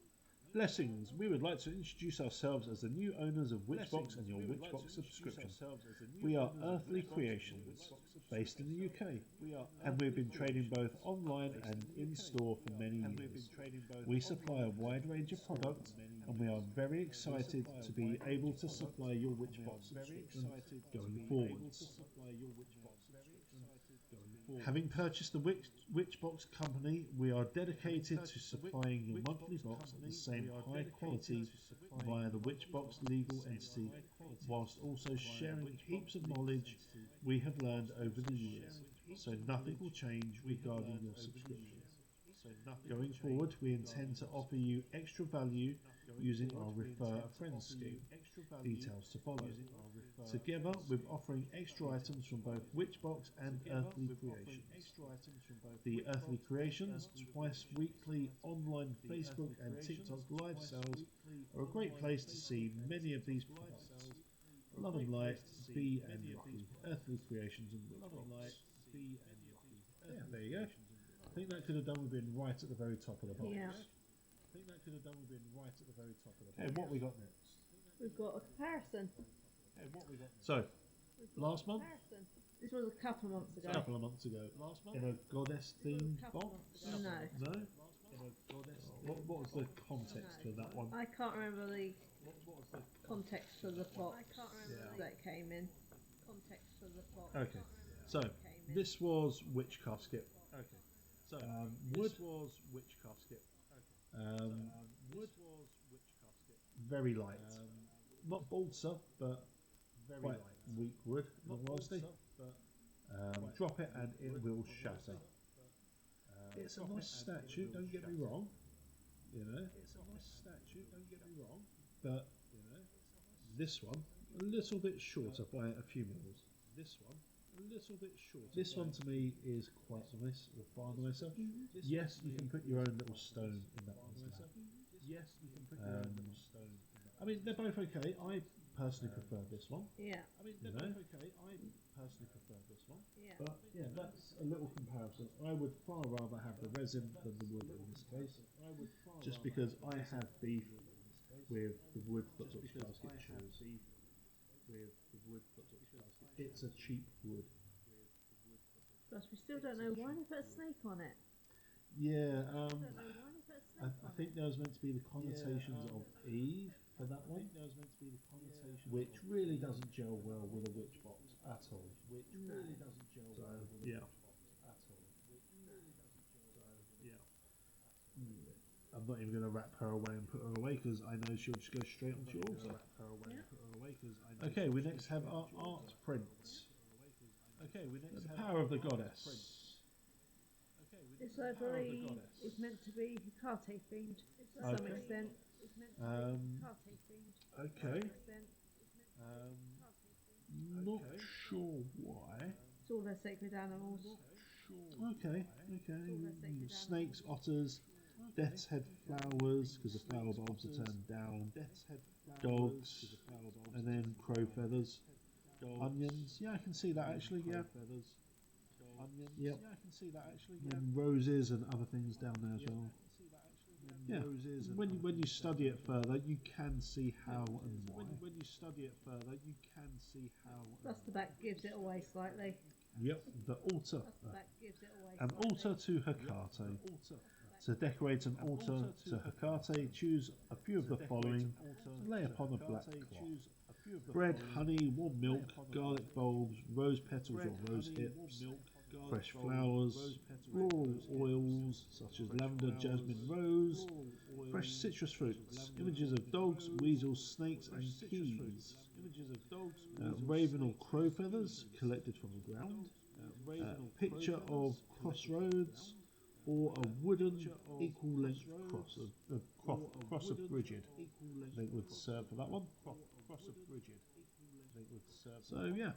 Blessings. We would like to introduce ourselves as the new owners of Witchbox and your Witchbox subscription. We are Earthly Creations, based in the UK, and we've been trading both online and in-store for many years. We supply a wide range of products, and we are very excited to be able to supply your Witchbox subscription going forwards. Having purchased the Witchbox company, we are dedicated to supplying your monthly box at the same high quality via the Witchbox legal entity, whilst also sharing heaps of knowledge we have learned over the years, so nothing will change regarding your subscription. Going forward, we intend to offer you extra value using our Refer a Friend scheme. Details to follow. Together with offering extra items from both Witchbox and Earthly Creations. The Earthly Creations twice weekly online Facebook and TikTok live sales are a great place to see many of these products. Love and light, Bee and Yoki, Earthly Creations and Witchbox. Yeah, there you go. I think that could have done with being right at the very top of the box. Yeah. I think that could have done with being right at the very top of the box. Okay, what we got next? We've got a comparison. So, last month? This was a couple of months ago. A couple of months ago. Last month? In a goddess themed box? No. No? What was the context for that one? I can't remember the context for the box that came in. Okay, so this was Witch Casket. Okay, so wood was Witch Casket. Wood was Witch Casket. Very light. Not balsa, but quite weak wood, in all honesty. Drop it and it will shatter. It's a nice statue, don't get me wrong. You know, it's a nice statue, don't get me wrong. But this one, a little bit shorter by a few mils. This one, a little bit shorter. This one to me is quite nice, or far nicer. Yes, you can put your own little stone in that one. Yes, you can put your own little stone. I mean, they're both okay. I personally prefer this one. Yeah. I mean, they're both okay. I personally prefer this one. Yeah. But yeah, that's a little comparison. I would far rather have the resin than the wood in this case. Just because I have beef with the wood that looks Casket shows. It's a cheap wood. Plus, we still don't know why they put a snake on it. Yeah, I think there was meant to be the connotations of Eve for that one, which really doesn't gel well with a witch box at all. Yeah. I'm not even going to wrap her away and put her away because I know she'll just go straight onto your altar. Okay, we next have our art prints. The power of the goddess. This, I believe, is meant to be Hecate themed to some extent. Okay. Not sure why. It's all their sacred animals. Okay. Snakes, otters, death's head flowers, because the flower bulbs are turned down. Dogs, and then crow feathers. Onions. Yeah, I can see that actually. Yeah. Yep. And roses and other things down there as well. Yeah. When you study it further, you can see how and why. Plus, the back gives it away slightly. Yep. The altar. An altar to Hecate. To decorate an altar to Hecate, choose a few of the following to lay upon a black cloth. Bread, honey, warm milk, garlic bulbs, rose petals or rose hips, fresh flowers, floral oils such as lavender, jasmine, rose, fresh citrus fruits, images of dogs, weasels, snakes and keys, raven or crow feathers collected from the ground, picture of crossroads, or a wooden equal length cross of Bridget. They would serve for that one. So yeah,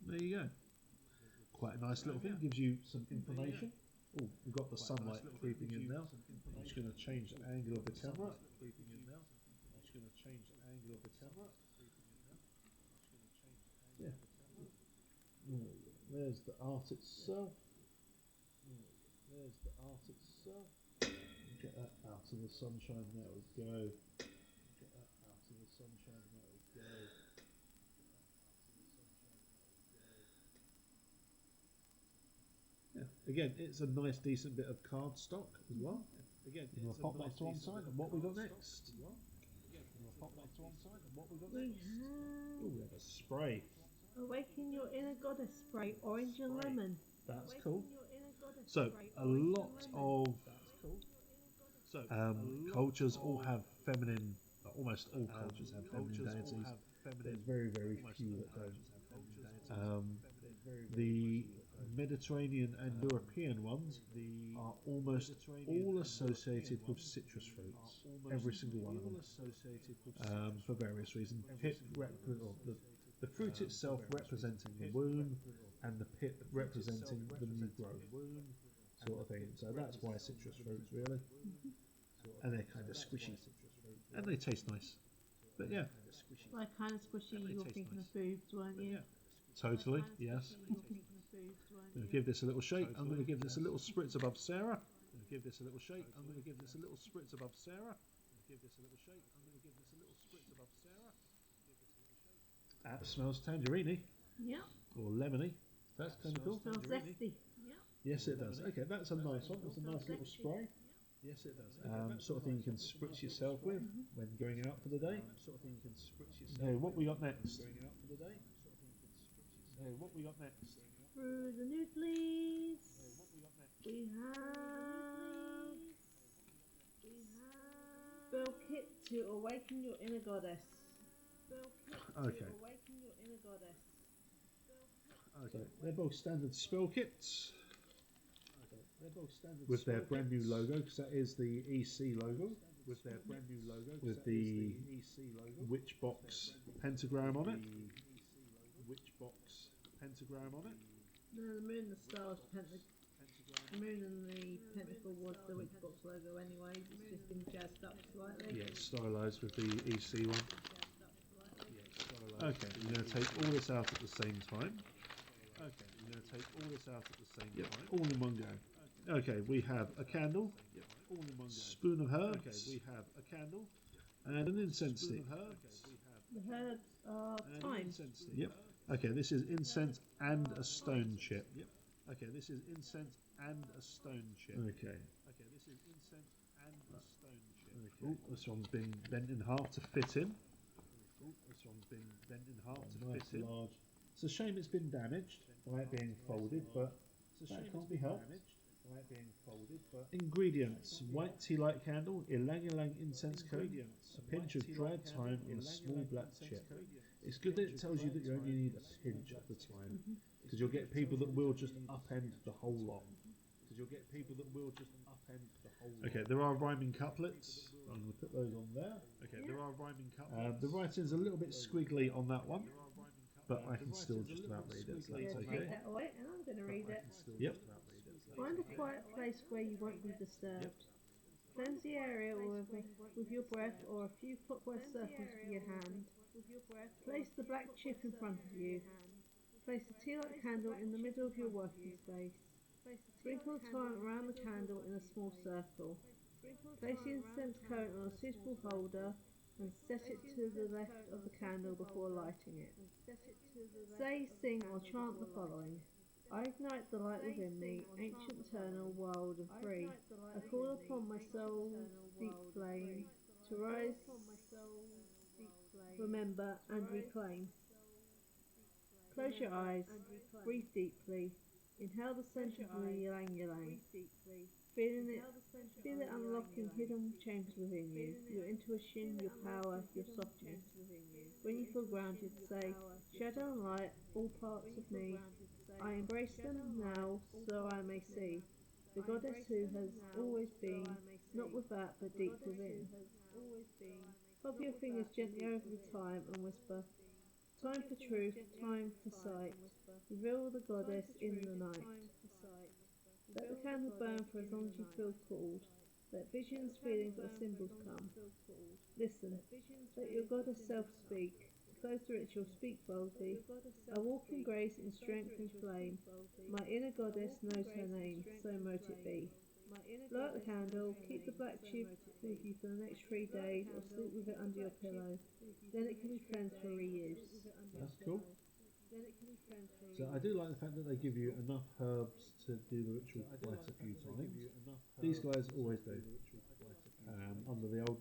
there you go. Quite a nice little thing. Gives you some information. Oh, we've got the sunlight creeping in now. I'm just going to change the angle of the camera. Yeah. There's the art itself. Get that out of the sunshine, there we go. Get that out of the sunshine, there we go. Yeah, again, it's a nice decent bit of cardstock as well. Again, we'll pop that to one side, and what we got next? We'll pop that to one side, and what we got next? Oh, we have a spray. Awaken Your Inner Goddess spray, orange and lemon. That's cool. So a lot of cultures all have feminine. Almost all cultures have feminine deities. There's very few that don't. The Mediterranean and European ones are almost all associated with citrus fruits. Every single one of them, for various reasons. The fruit itself representing the womb, and the pit representing the new growth, sort of thing. So that's why citrus fruits, really. And they're kind of squishy, and they taste nice. But yeah, Like kind of squishy, you were thinking of boobs, weren't you? totally, yes. I'm going to give this a little shake. I'm going to give this a little spritz above Sarah. I'm going to give this a little shake. I'm going to give this a little spritz above Sarah. Give this a little shake. I'm going to give this a little spritz above Sarah. That smells tangerine Yeah. or lemony. That's kind of cool. Smells zesty. Yes, it does. Okay, that's a nice one. That's a nice little spray. Yes, it does. Sort of thing you can spritz yourself with when going out for the day. Sort of thing you can spritz yourself. Okay, what we got next? Going out for the day. Okay, what we got next? Through the nude leaves, we have spell kit to awaken your inner goddess. Okay. Okay, they're both standard spell kits with their brand new logo, because that is the EC logo. With their brand new logo, with the witch box pentagram on it. No, the moon, the stars, the moon and the pentacle was the witch box logo anyway. It's just been jazzed up slightly. Yeah, it's stylised with the EC one. Okay, we're going to take all this out at the same time. All in one go. Okay, we have a candle, spoon of herbs, and an incense stick. The herbs are thyme. Yep. Okay, this is incense and a stone chip. Okay. Oh, this one's been bent in half to fit in. Large. It's a shame it's been damaged by it being folded, but that can't be helped. Ingredients: white tea light candle, ylang ylang incense cone, a pinch of dried thyme in a small black chip. It's good that it tells you that you only need a pinch at the time, because you'll get people that will just upend the whole lot. Okay, there are rhyming couplets. I'm going to put those on there. Okay, there are rhyming couplets. The writing's a little bit squiggly on that one, but I can still just about read it, so that's okay. Take that away, and I'm going to read it. Yep. Find a quiet place where you won't be disturbed. Cleanse the area with your breath or a few clockwise circles with your hand. Place the black chip in front of you. Place a tea light candle in the middle of your working space. Sprinkle thyme around the candle in a small circle. Place the incense cone on a suitable holder and set it to the left of the candle before lighting it. Say, sing or chant the following. I ignite the light within me, ancient, eternal, wild and free. I call upon my soul's deep flame to rise, remember and reclaim. Close your eyes, breathe deeply, inhale the scent of the ylang ylang. Feel it unlocking hidden chambers within you, your intuition, your power, your softness. When you feel grounded, say, shadow and light, all parts of me, I embrace them now so I may see the goddess who has always been, not without but deep within. Pop your fingers gently over the time and whisper, time for truth, time for sight. Reveal the goddess in the night. Let the candle burn for as long as you feel called. Let visions, feelings or symbols come. Listen, let your goddess self speak. Close the ritual, speak boldly. I walk in grace, in strength and flame. My inner goddess knows her name, so mote it be. Blow out the candle, keep the black tube with you for the next 3 days or sleep with it under your pillow. Then it can be cleansed for reuse. That's cool. So I do like the fact that they give you enough herbs to do the ritual quite a few times. These guys always do. Under the old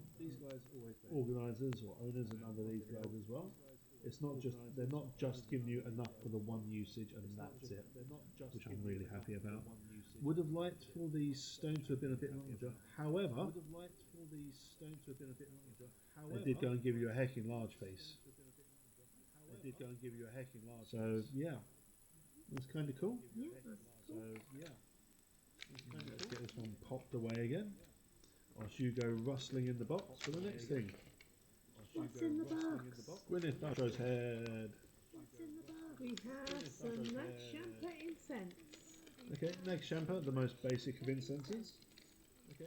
organisers or owners and under these guys as well. It's not just they're not just giving you enough for the one usage and that's it, which I'm really happy about. Would have liked for the stone to have been a bit larger. However, they did go and give you a hecking large piece. So yeah, that's kind of cool. Yeah, that's cool. Let's get this one popped away again. Whilst you go rustling in the box for the next thing. What's in the box? Gwyneth Paltrow's head. We have some Nag Champa incense. Okay, Nag Champa, the most basic of incenses. We've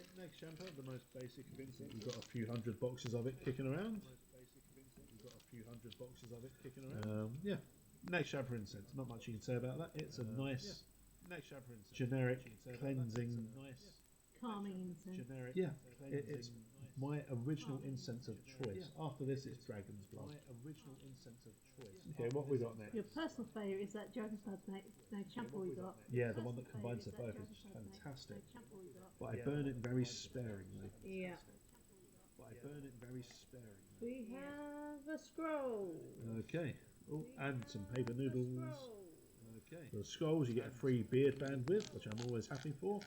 got a few hundred boxes of it kicking around. Yeah, Nag Champa incense. Not much you can say about that. It's a nice, generic, cleansing, Calming incense. yeah, it's my original incense of choice. After this, it's Dragon's Blood. Okay, what we got next? Your personal favourite is that Dragon's Blood Nag Champa we got. Yeah, the one that combines the both is fantastic. But I burn it very sparingly. Yeah. We have a scroll. Okay. Oh, and some paper noodles. For the scrolls, you get a free beard band with, which I'm always happy for.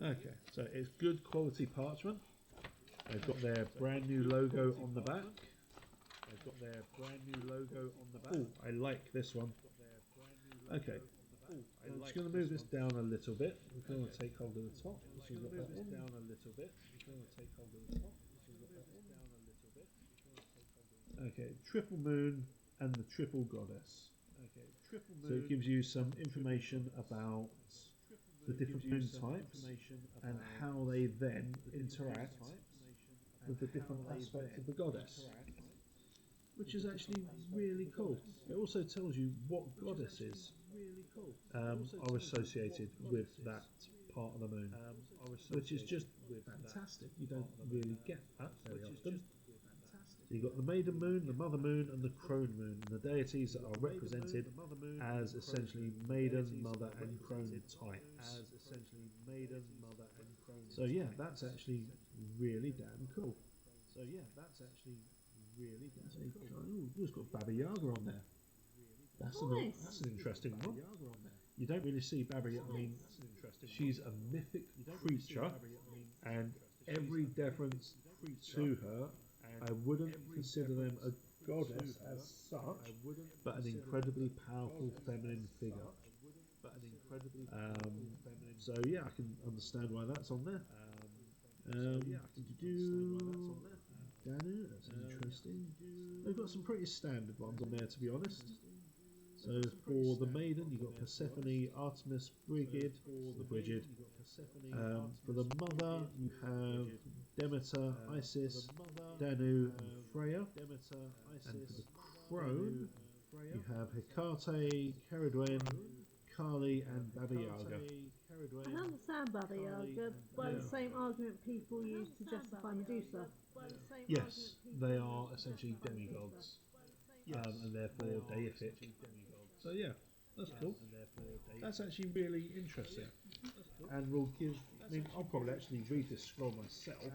Okay, so it's good quality parchment. They've got their brand new logo on the back. Oh, I like this one. Okay. I'm just going to move this down a little bit. We're going to take hold of the top. So we've got that one. Okay, Triple Moon and the Triple Goddess. So it gives you some information about the different moon types and how they then interact with the different aspects of the goddess, which is actually really cool. It also tells you what goddesses are associated with that part of the moon, which is just fantastic. You don't really get that very often. So you've got the Maiden Moon, the Mother Moon and the Crone Moon, and the deities that are represented as essentially Maiden, Mother and Crone types. So yeah, that's actually really damn cool. Ooh, it's got Baba Yaga on there. That's an interesting one. You don't really see Baba Yaga. I mean, she's a mythic creature, and every deference to her, I wouldn't consider them a goddess as such, but an incredibly powerful feminine figure. So yeah, I can understand why that's on there. Danu, that's interesting. They've got some pretty standard ones on there, to be honest. So for the Maiden, you've got Persephone, Artemis, Brigid. For the Mother, you have Demeter, Isis, Danu, and Freya. And for the Crone, you have Hecate, Caridwen, Kali, and Baba Yaga. I understand Baba Yaga by the same argument people use to justify Medusa. Yes, they are essentially demigods, and therefore deific. So yeah, that's cool. That's actually really interesting, and will give. I mean, I'll probably actually read this scroll myself,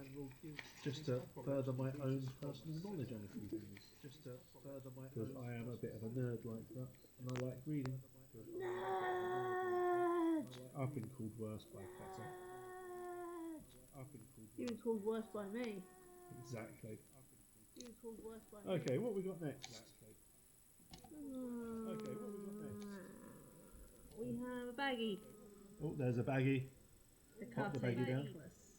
just to further my own personal knowledge on a few things. Because I am a bit of a nerd like that, and I like reading. Nerd! I've been called worse by Feta. You've been called worse by me. Exactly. You've been called worse by me. Okay, what we got next? We have a baggie. Oh, there's a baggie. Pop the Casket baggie down. necklace.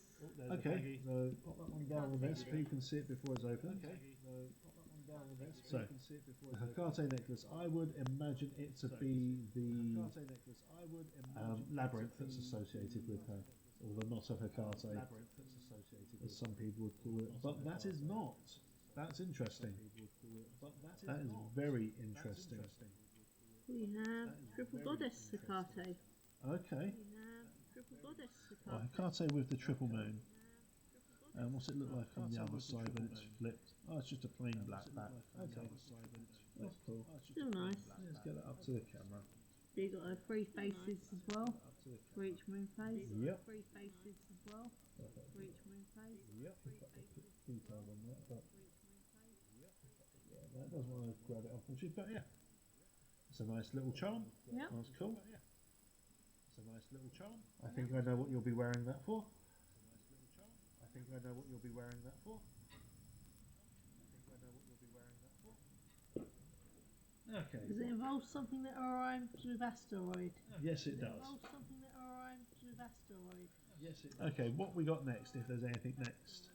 Okay, so pop that one down on there so you can see it before it's open. So, the Hecate necklace, I would imagine it to be the labyrinth that's associated with her, or the knot of Hecate, as some people would call it. But that is not. That's interesting. That is very interesting. We have triple goddess Sakate. Okay. We have triple goddess Well, Sakate. I can't say with the triple moon. And what's it look like on the other side when it's flipped? Oh, it's just a plain black back. Okay. That's cool. Still nice. Let's get that up to the camera. So you've got her three faces as well for each moon phase. Yep. Three faces as well for each moon phase. Yep. Details on that, but yeah, that doesn't want to grab it unfortunately, but yeah. It's a nice little charm. Yep. That's cool. It's a nice little charm. I think I know what you'll be wearing that for. I think I know what you'll be wearing that for. Okay. Does it involve something that rhymes with asteroid? Yes, it does. Involve something that rhymes with asteroid. Yes, it does. Okay, what we got next, if there's anything next?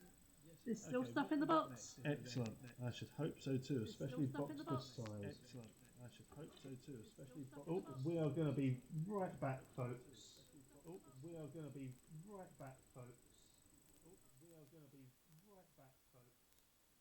There's still stuff in the box. Excellent. I should hope so too, especially still stuff box in the this box. size. Excellent. I should hope so too, especially box. Oh, we are going to be right back, folks. Oh, we are going to be right back, folks. Oh, we are going to be right back, folks. Oh, we are going to be right back, folks.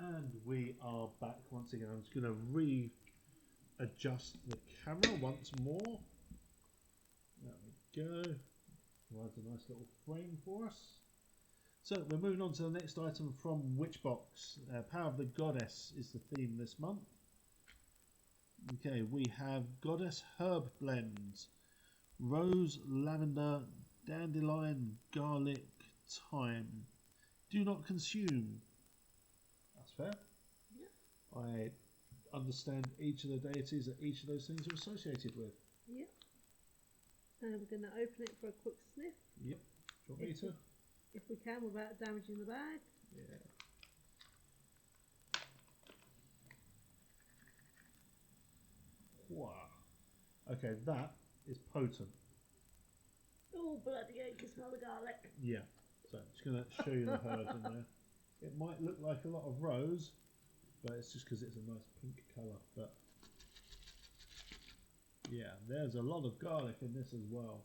And we are back once again. I'm just going to readjust the camera once more. There we go. Provides a nice little frame for us. So we're moving on to the next item from Witchbox. Power of the Goddess is the theme this month. Okay, we have Goddess Herb Blends. Rose, lavender, dandelion, garlic, thyme. Do not consume. That's fair. Yeah. I understand each of the deities that each of those things are associated with. Yep. And we're going to open it for a quick sniff. Yep. Do you want me to? If we can, without damaging the bag. Yeah. Wow. Okay, that is potent. Oh, bloody hell, you can smell the garlic. Yeah. So I'm just going to show you the herbs in there. It might look like a lot of rose, but it's just because it's a nice pink colour. But Yeah, there's a lot of garlic in this as well.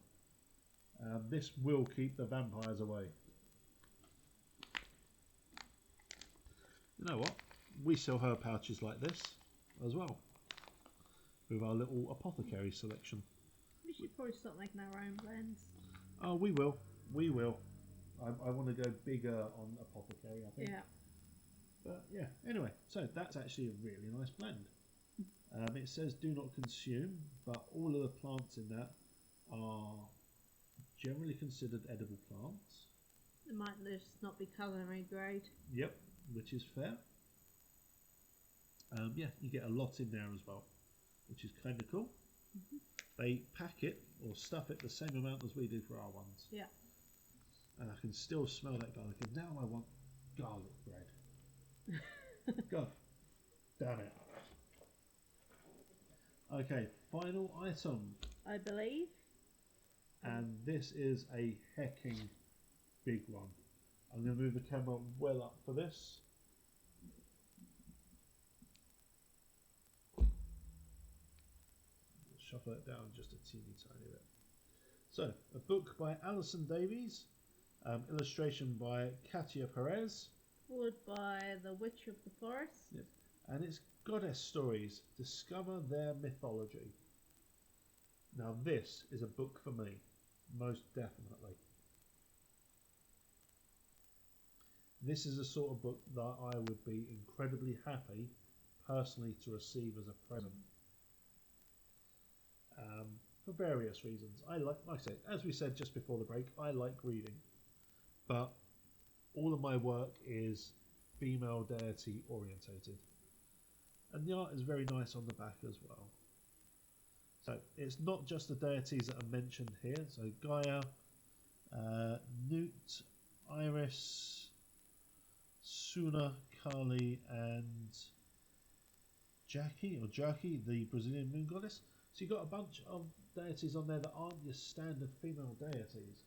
This will keep the vampires away. You know what? We sell herb pouches like this as well, with our little apothecary selection. We should probably start making our own blends. Oh, we will. We will. I want to go bigger on apothecary, I think. Yeah. But yeah, anyway, so that's actually a really nice blend. It says do not consume, but all of the plants in that are generally considered edible plants. It might just not be culinary grade. Yep, which is fair. Yeah, you get a lot in there as well, which is kind of cool. They pack it or stuff it the same amount as we do for our ones. Yeah. And I can still smell that garlic, and now I want garlic bread. God damn it. Okay, final item. I believe. And this is a hecking big one. I'm going to move the camera well up for this. Shuffle it down just a teeny tiny bit. So, a book by Alison Davies, illustration by Katia Perez. Forward by The Witch of the Forest. Yep. And it's goddess stories. Discover their mythology. Now this is a book for me, most definitely. This is the sort of book that I would be incredibly happy personally to receive as a present. For various reasons. I like I said, as we said just before the break, I like reading. But all of my work is female deity orientated. And the art is very nice on the back as well. So it's not just the deities that are mentioned here. So Gaia, Newt, Iris, Suna, Kali, and Jackie, the Brazilian moon goddess. So you've got a bunch of deities on there that aren't your standard female deities,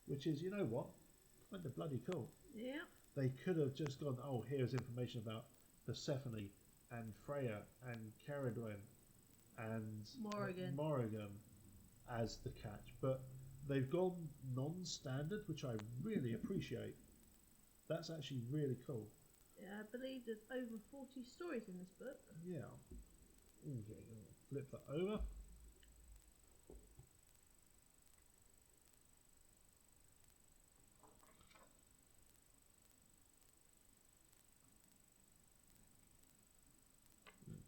which is, you know what, kind of bloody cool. Yeah. They could have just gone, oh, here's information about Persephone and Freya and Caradwen and Morrigan as the catch, but they've gone non-standard, which I really appreciate. That's actually really cool. Yeah, I believe there's over 40 stories in this book. Yeah. Okay, I'll flip that over.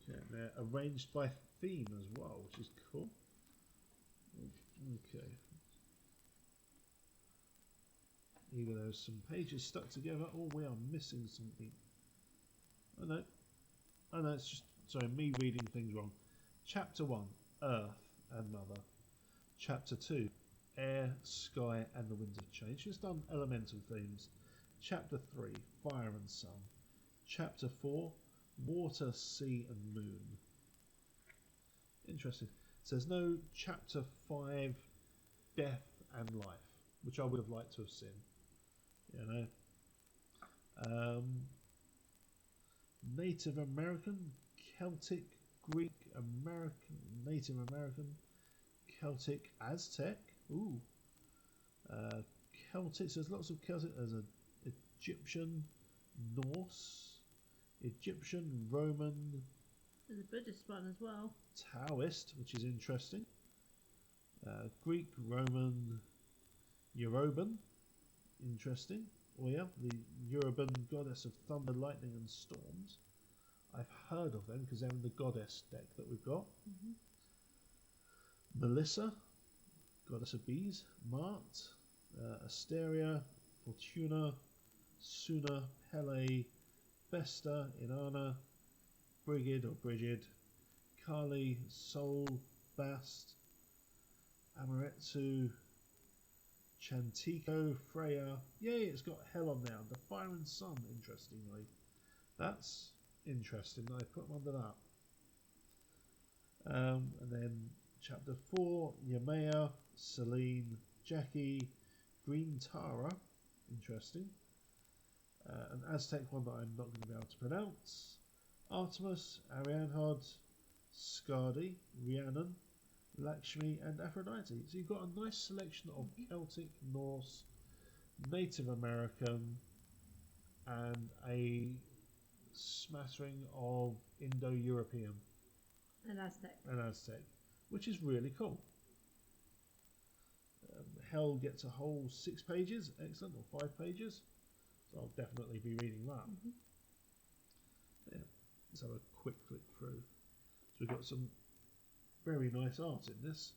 Okay, they're arranged by theme as well, which is cool. Okay. Either there's some pages stuck together or we are missing something. Oh no, it's just, sorry, me reading things wrong. Chapter 1, Earth and Mother. Chapter 2, Air, Sky and the Winds of Change. It's done elemental themes. Chapter 3, Fire and Sun. Chapter 4, Water, Sea and Moon. Interesting. It says no chapter 5, Death and Life, which I would have liked to have seen. You know. Native American, Celtic, Greek, American, Native American, Celtic, Aztec. Ooh. Celtic. So there's lots of Celtic. There's an Egyptian, Norse, Egyptian, Roman. There's a Buddhist one as well. Taoist, which is interesting. Greek, Roman, Yoruban. Interesting. Oh yeah, the Yoruban goddess of thunder, lightning and storms. I've heard of them because they're in the goddess deck that we've got. Melissa, goddess of bees. Mart, Asteria, Fortuna, Suna, Pele, Vesta, Inanna, Brigid or Brigid, Kali, Sol, Bast, Amaretsu, Chantico, Freya. Yay, it's got hell on there. The Fire and Sun, interestingly. That's interesting. I put them under that. And then chapter 4, Yamea, Celine, Jackie, Green Tara. Interesting. An Aztec one that I'm not going to be able to pronounce. Artemis, Arianhod, Skadi, Rhiannon, Lakshmi and Aphrodite. So you've got a nice selection of Celtic, Norse, Native American, and a smattering of Indo-European and Aztec, which is really cool. Hell gets a whole 6 pages, excellent, or 5 pages, so I'll definitely be reading that. Yeah, let's have a quick flick through. So we've got some very nice art in this.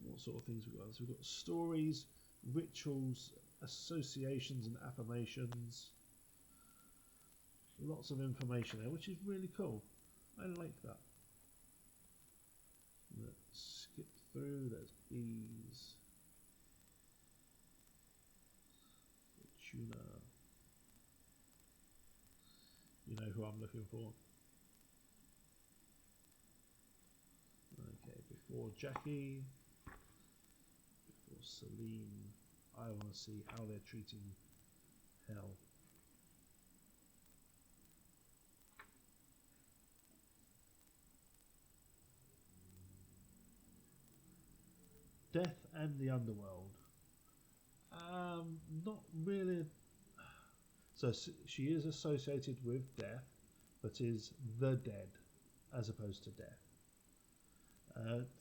What sort of things we've got? So we've got stories, rituals, associations and affirmations. Lots of information there, which is really cool. I like that. Let's skip through. There's bees. Tuna. You know who I'm looking for. Okay, before Jackie, before Celine, I want to see how they're treating Hell. Death and the Underworld. Not really. So she is associated with death, but is the dead as opposed to death.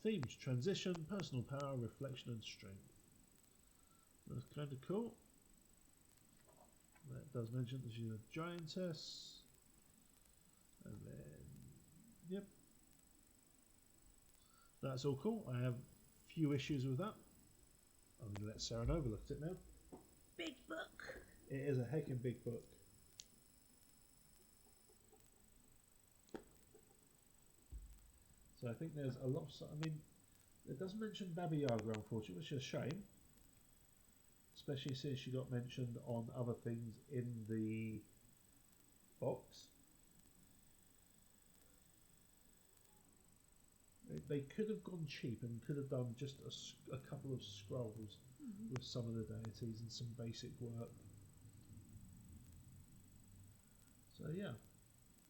Themes: transition, personal power, reflection, and strength. That's kind of cool. That does mention that she's a giantess. And then, yep. That's all cool. I have few issues with that. I'm going to let Sarah Nova look at it now. Big book. It is a heckin' big book. So I think there's a lot of... I mean, it doesn't mention Baba Yaga, unfortunately, which is a shame. Especially since she got mentioned on other things in the box. They could have gone cheap and could have done just a couple of scrolls with some of the deities and some basic work. So yeah,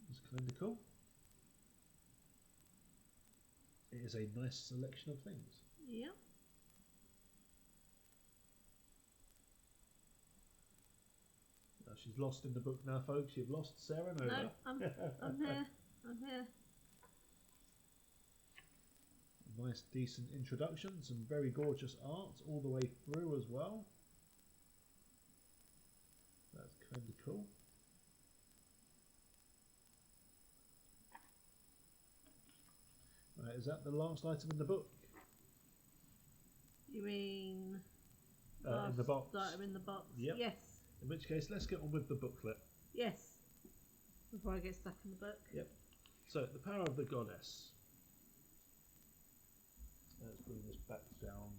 it's kind of cool. It is a nice selection of things. Yeah. Now she's lost in the book now, folks. You've lost Sarah Nova. No, I'm here. I'm here. Nice, decent introduction. Some very gorgeous art all the way through as well. That's kind of cool. Right, is that the last item in the book? You mean in the box? Item in the box? Yep. Yes. In which case, let's get on with the booklet. Yes. Before I get stuck in the book. Yep. So, the power of the goddess. Let's bring this back down.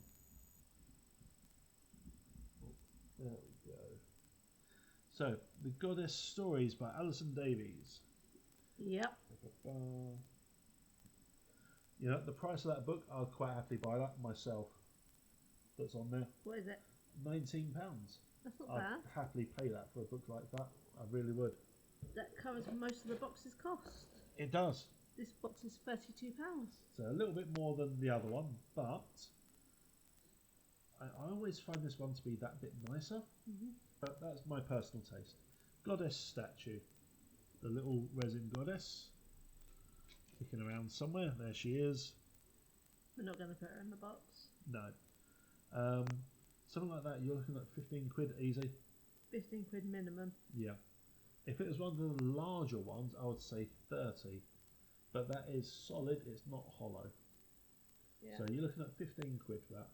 Oh, there we go. So, The Goddess Stories by Alison Davies. Yep. You know, the price of that book, I'll quite happily buy that myself. That's on there. What is it? £19. That's not I'd bad. happily pay that for a book like that. I really would. That covers most of the box's cost. It does. This box is £32. So a little bit more than the other one, but I always find this one to be that bit nicer. But that's my personal taste. Goddess statue. The little resin goddess. Kicking around somewhere. There she is. We're not going to put her in the box. No. Something like that, you're looking at 15 quid easy. 15 quid minimum. Yeah. If it was one of the larger ones, I would say 30. But that is solid, it's not hollow. Yeah. So you're looking at 15 quid for that.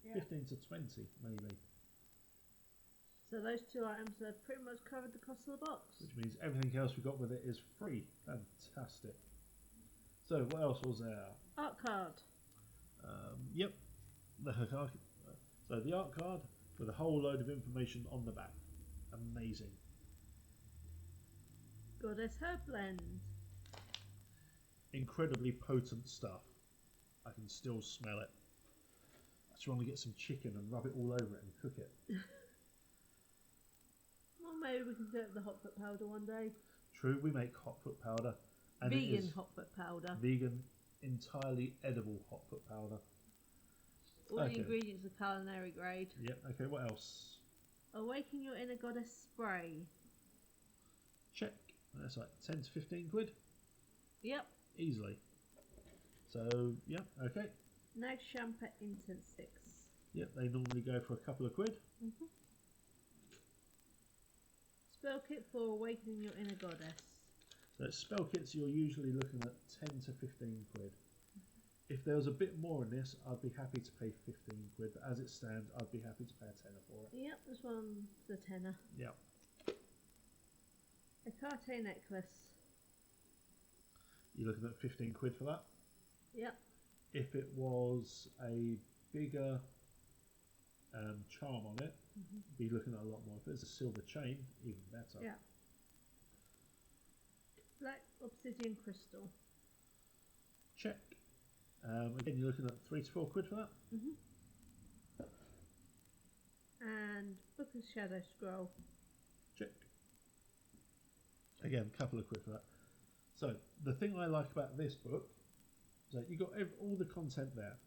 Yeah. 15 to 20 maybe. So those two items have pretty much covered the cost of the box. Which means everything else we got with it is free. Fantastic. So what else was there? Art card. Yep. So the art card with a whole load of information on the back. Amazing. Goddess Herb Blend. Incredibly potent stuff. I can still smell it. I just want to get some chicken and rub it all over it and cook it. maybe we can do it with the hot foot powder one day. True, we make hot foot powder. And Vegan hot foot powder. Vegan, entirely edible hot foot powder. All the ingredients are culinary grade. Yep, okay, what else? Awaken your inner goddess spray. Check. That's like 10 to 15 quid. Yep. Easily. So, yep, okay. Nag Champa incense sticks. Yep, they normally go for a couple of quid. Spell kit for awakening your inner goddess. So spell kits, you're usually looking at 10 to 15 quid. If there was a bit more in this, I'd be happy to pay 15 quid, but as it stands, I'd be happy to pay a tenner for it. Yep, this one's a tenner. Yep. A Cartier necklace. You're looking at 15 quid for that. Yep. If it was a bigger charm on it, be looking at a lot more. If it's a silver chain, even better. Yeah. Black obsidian crystal. Check. Again, you're looking at 3 to 4 quid for that. And Book of Shadow Scroll. Check. Again, a couple of quid for that. So the thing I like about this book is that you got all the content there.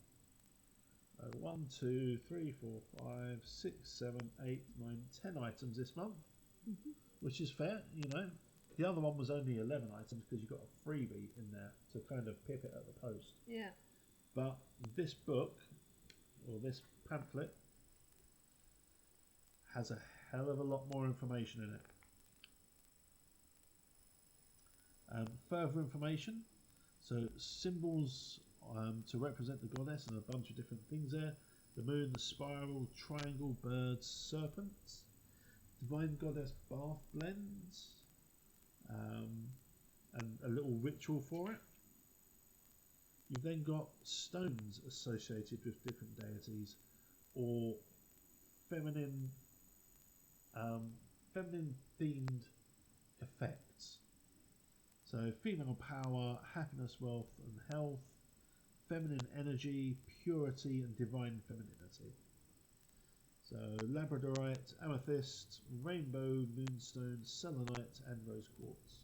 1, 2, 3, 4, 5, 6, 7, 8, 9, 10 items this month, which is fair, you know. The other one was only 11 items because you got a freebie in there to kind of pip it at the post. Yeah. But this book, or this pamphlet, has a hell of a lot more information in it. Further information, so symbols to represent the goddess and a bunch of different things there. The moon, the spiral, triangle, birds, serpents, divine goddess bath blends, and a little ritual for it. You've then got stones associated with different deities or feminine themed effects. So female power, happiness, wealth and health, feminine energy, purity and divine femininity. So labradorite, amethyst, rainbow, moonstone, selenite and rose quartz.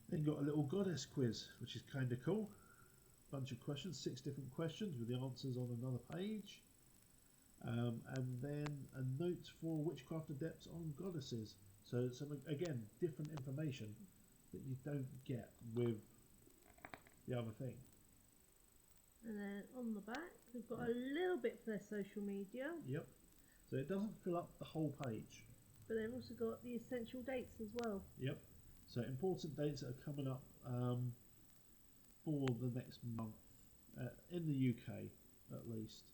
Then you've got a little goddess quiz, which is kind of cool. Bunch of questions, 6 different questions with the answers on another page. And then a note for witchcraft adepts on goddesses. So some, again, different information that you don't get with the other thing. And then on the back, we've got a little bit for their social media. Yep. So it doesn't fill up the whole page. But they've also got the essential dates as well. Yep. So important dates that are coming up for the next month, in the UK at least.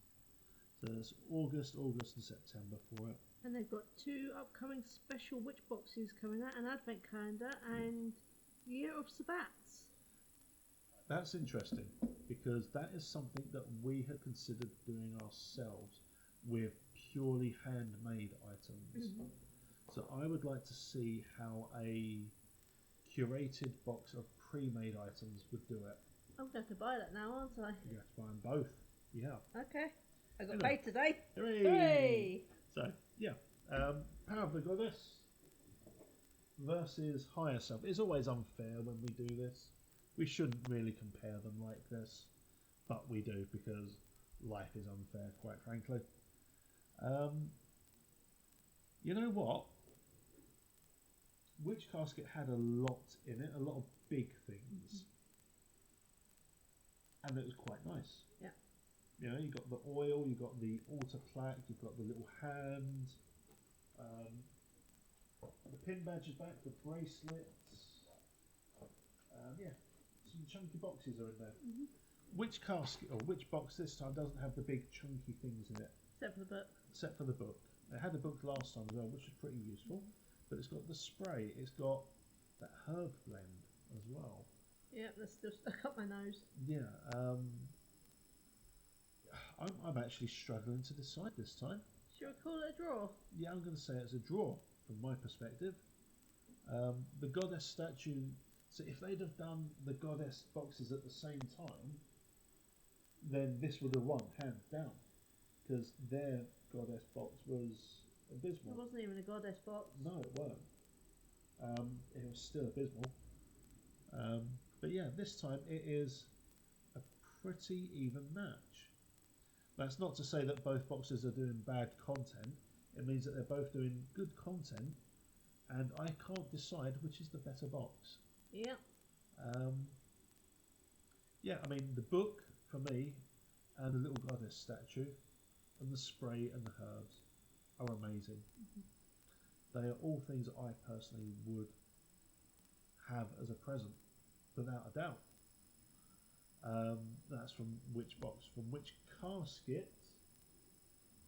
So there's August and September for it. And they've got 2 upcoming special witch boxes coming out, an advent calendar and Year of Sabbats. That's interesting because that is something that we had considered doing ourselves with purely handmade items. So I would like to see how a curated box of pre-made items would do it. I'm going to buy that now, aren't I? You have to buy them both. Yeah. Okay. I got paid today. Hooray! Hooray! So, yeah. Power of the Goddess versus Higher Self. It's always unfair when we do this. We shouldn't really compare them like this, but we do because life is unfair, quite frankly. You know what? Witch Casket had a lot in it, a lot of big things. And it was quite nice. Yeah. You know, you got the oil, you got the altar plaque, you've got the little hand, the pin badges back, the bracelets. Yeah, some chunky boxes are in there. Which casket or which box this time doesn't have the big chunky things in it? Except for the book. Except for the book. It had a book last time as well, which is pretty useful. But it's got the spray. It's got that herb blend as well. Yeah, that's still stuck up my nose. Yeah. I'm actually struggling to decide this time. Should we call it a draw? Yeah, I'm going to say it's a draw from my perspective. The goddess statue. So if they'd have done the goddess boxes at the same time, then this would have won hands down, because their goddess box was abysmal. It wasn't even a goddess box. No, it weren't. It was still abysmal. But yeah, this time it is a pretty even match. That's not to say that both boxes are doing bad content. It means that they're both doing good content, and I can't decide which is the better box. Yep. Yeah, I mean, the book for me, and the little goddess statue, and the spray and the herbs are amazing. They are all things that I personally would have as a present, without a doubt. That's from which box? From which casket?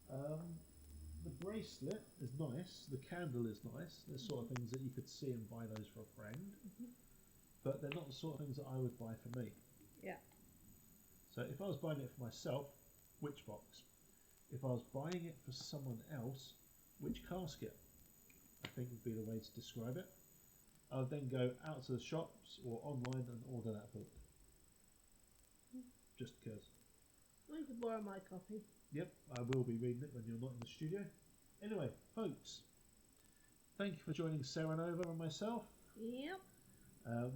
The bracelet is nice. The candle is nice. They're sort of things that you could see and buy those for a friend. But they're not the sort of things that I would buy for me. Yeah. So if I was buying it for myself, which box? If I was buying it for someone else, which casket? I think would be the way to describe it. I would then go out to the shops or online and order that book. Just because. Well, you can borrow my copy. Yep, I will be reading it when you're not in the studio. Anyway, folks, thank you for joining Sarah Nova and myself. Yep.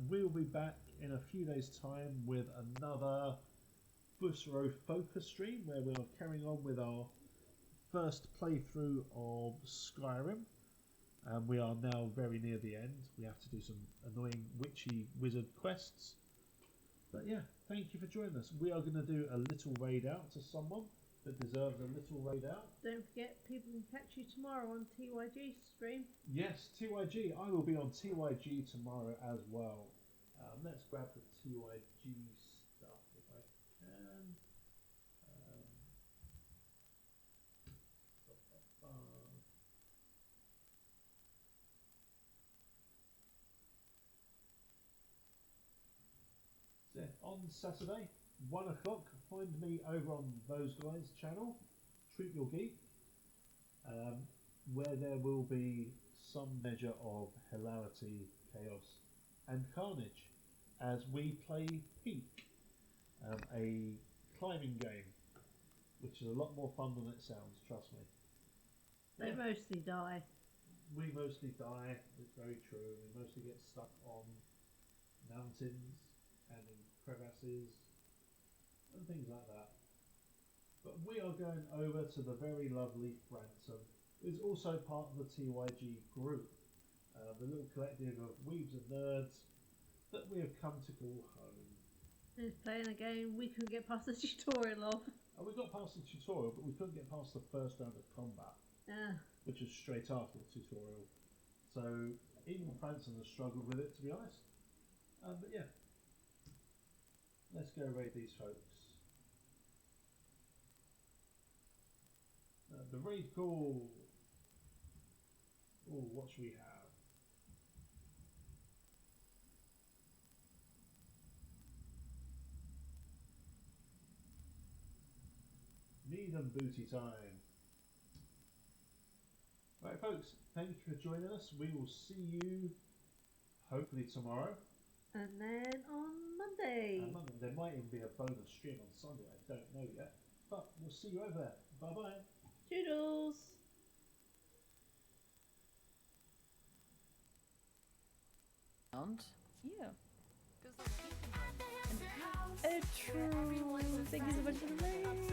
We'll be back in a few days' time with another Busro focus stream where we're carrying on with our first playthrough of Skyrim. We are now very near the end. We have to do some annoying witchy wizard quests. But yeah, thank you for joining us. We are going to do a little raid out to someone that deserves a little raid out. Don't forget, people can catch you tomorrow on TYG stream. Yes, TYG. I will be on TYG tomorrow as well. Let's grab the TYG stuff if I can. So on Saturday, 1 o'clock, find me over on Those Guys channel, Treat Your Geek, where there will be some measure of hilarity, chaos and carnage as we play Peak, a climbing game, which is a lot more fun than it sounds, trust me. They mostly die. We mostly die, it's very true. We mostly get stuck on mountains and in crevasses and things like that. But we are going over to the very lovely Franson, who's also part of the TYG group, the little collective of weebs and nerds that we have come to call home. He's playing a game we couldn't get past the tutorial of. And we got past the tutorial, but we couldn't get past the first round of combat, which was straight after the tutorial. So even Franson has struggled with it, to be honest. But yeah, let's go raid these folks. The raid call. Oh, what should we have? Need and booty time. Right, folks, thank you for joining us. We will see you hopefully tomorrow. And then on Monday. There might even be a bonus stream on Sunday, I don't know yet. But we'll see you over there. Bye bye. Toodles. Yeah. And a true. Thank you so much for the raid.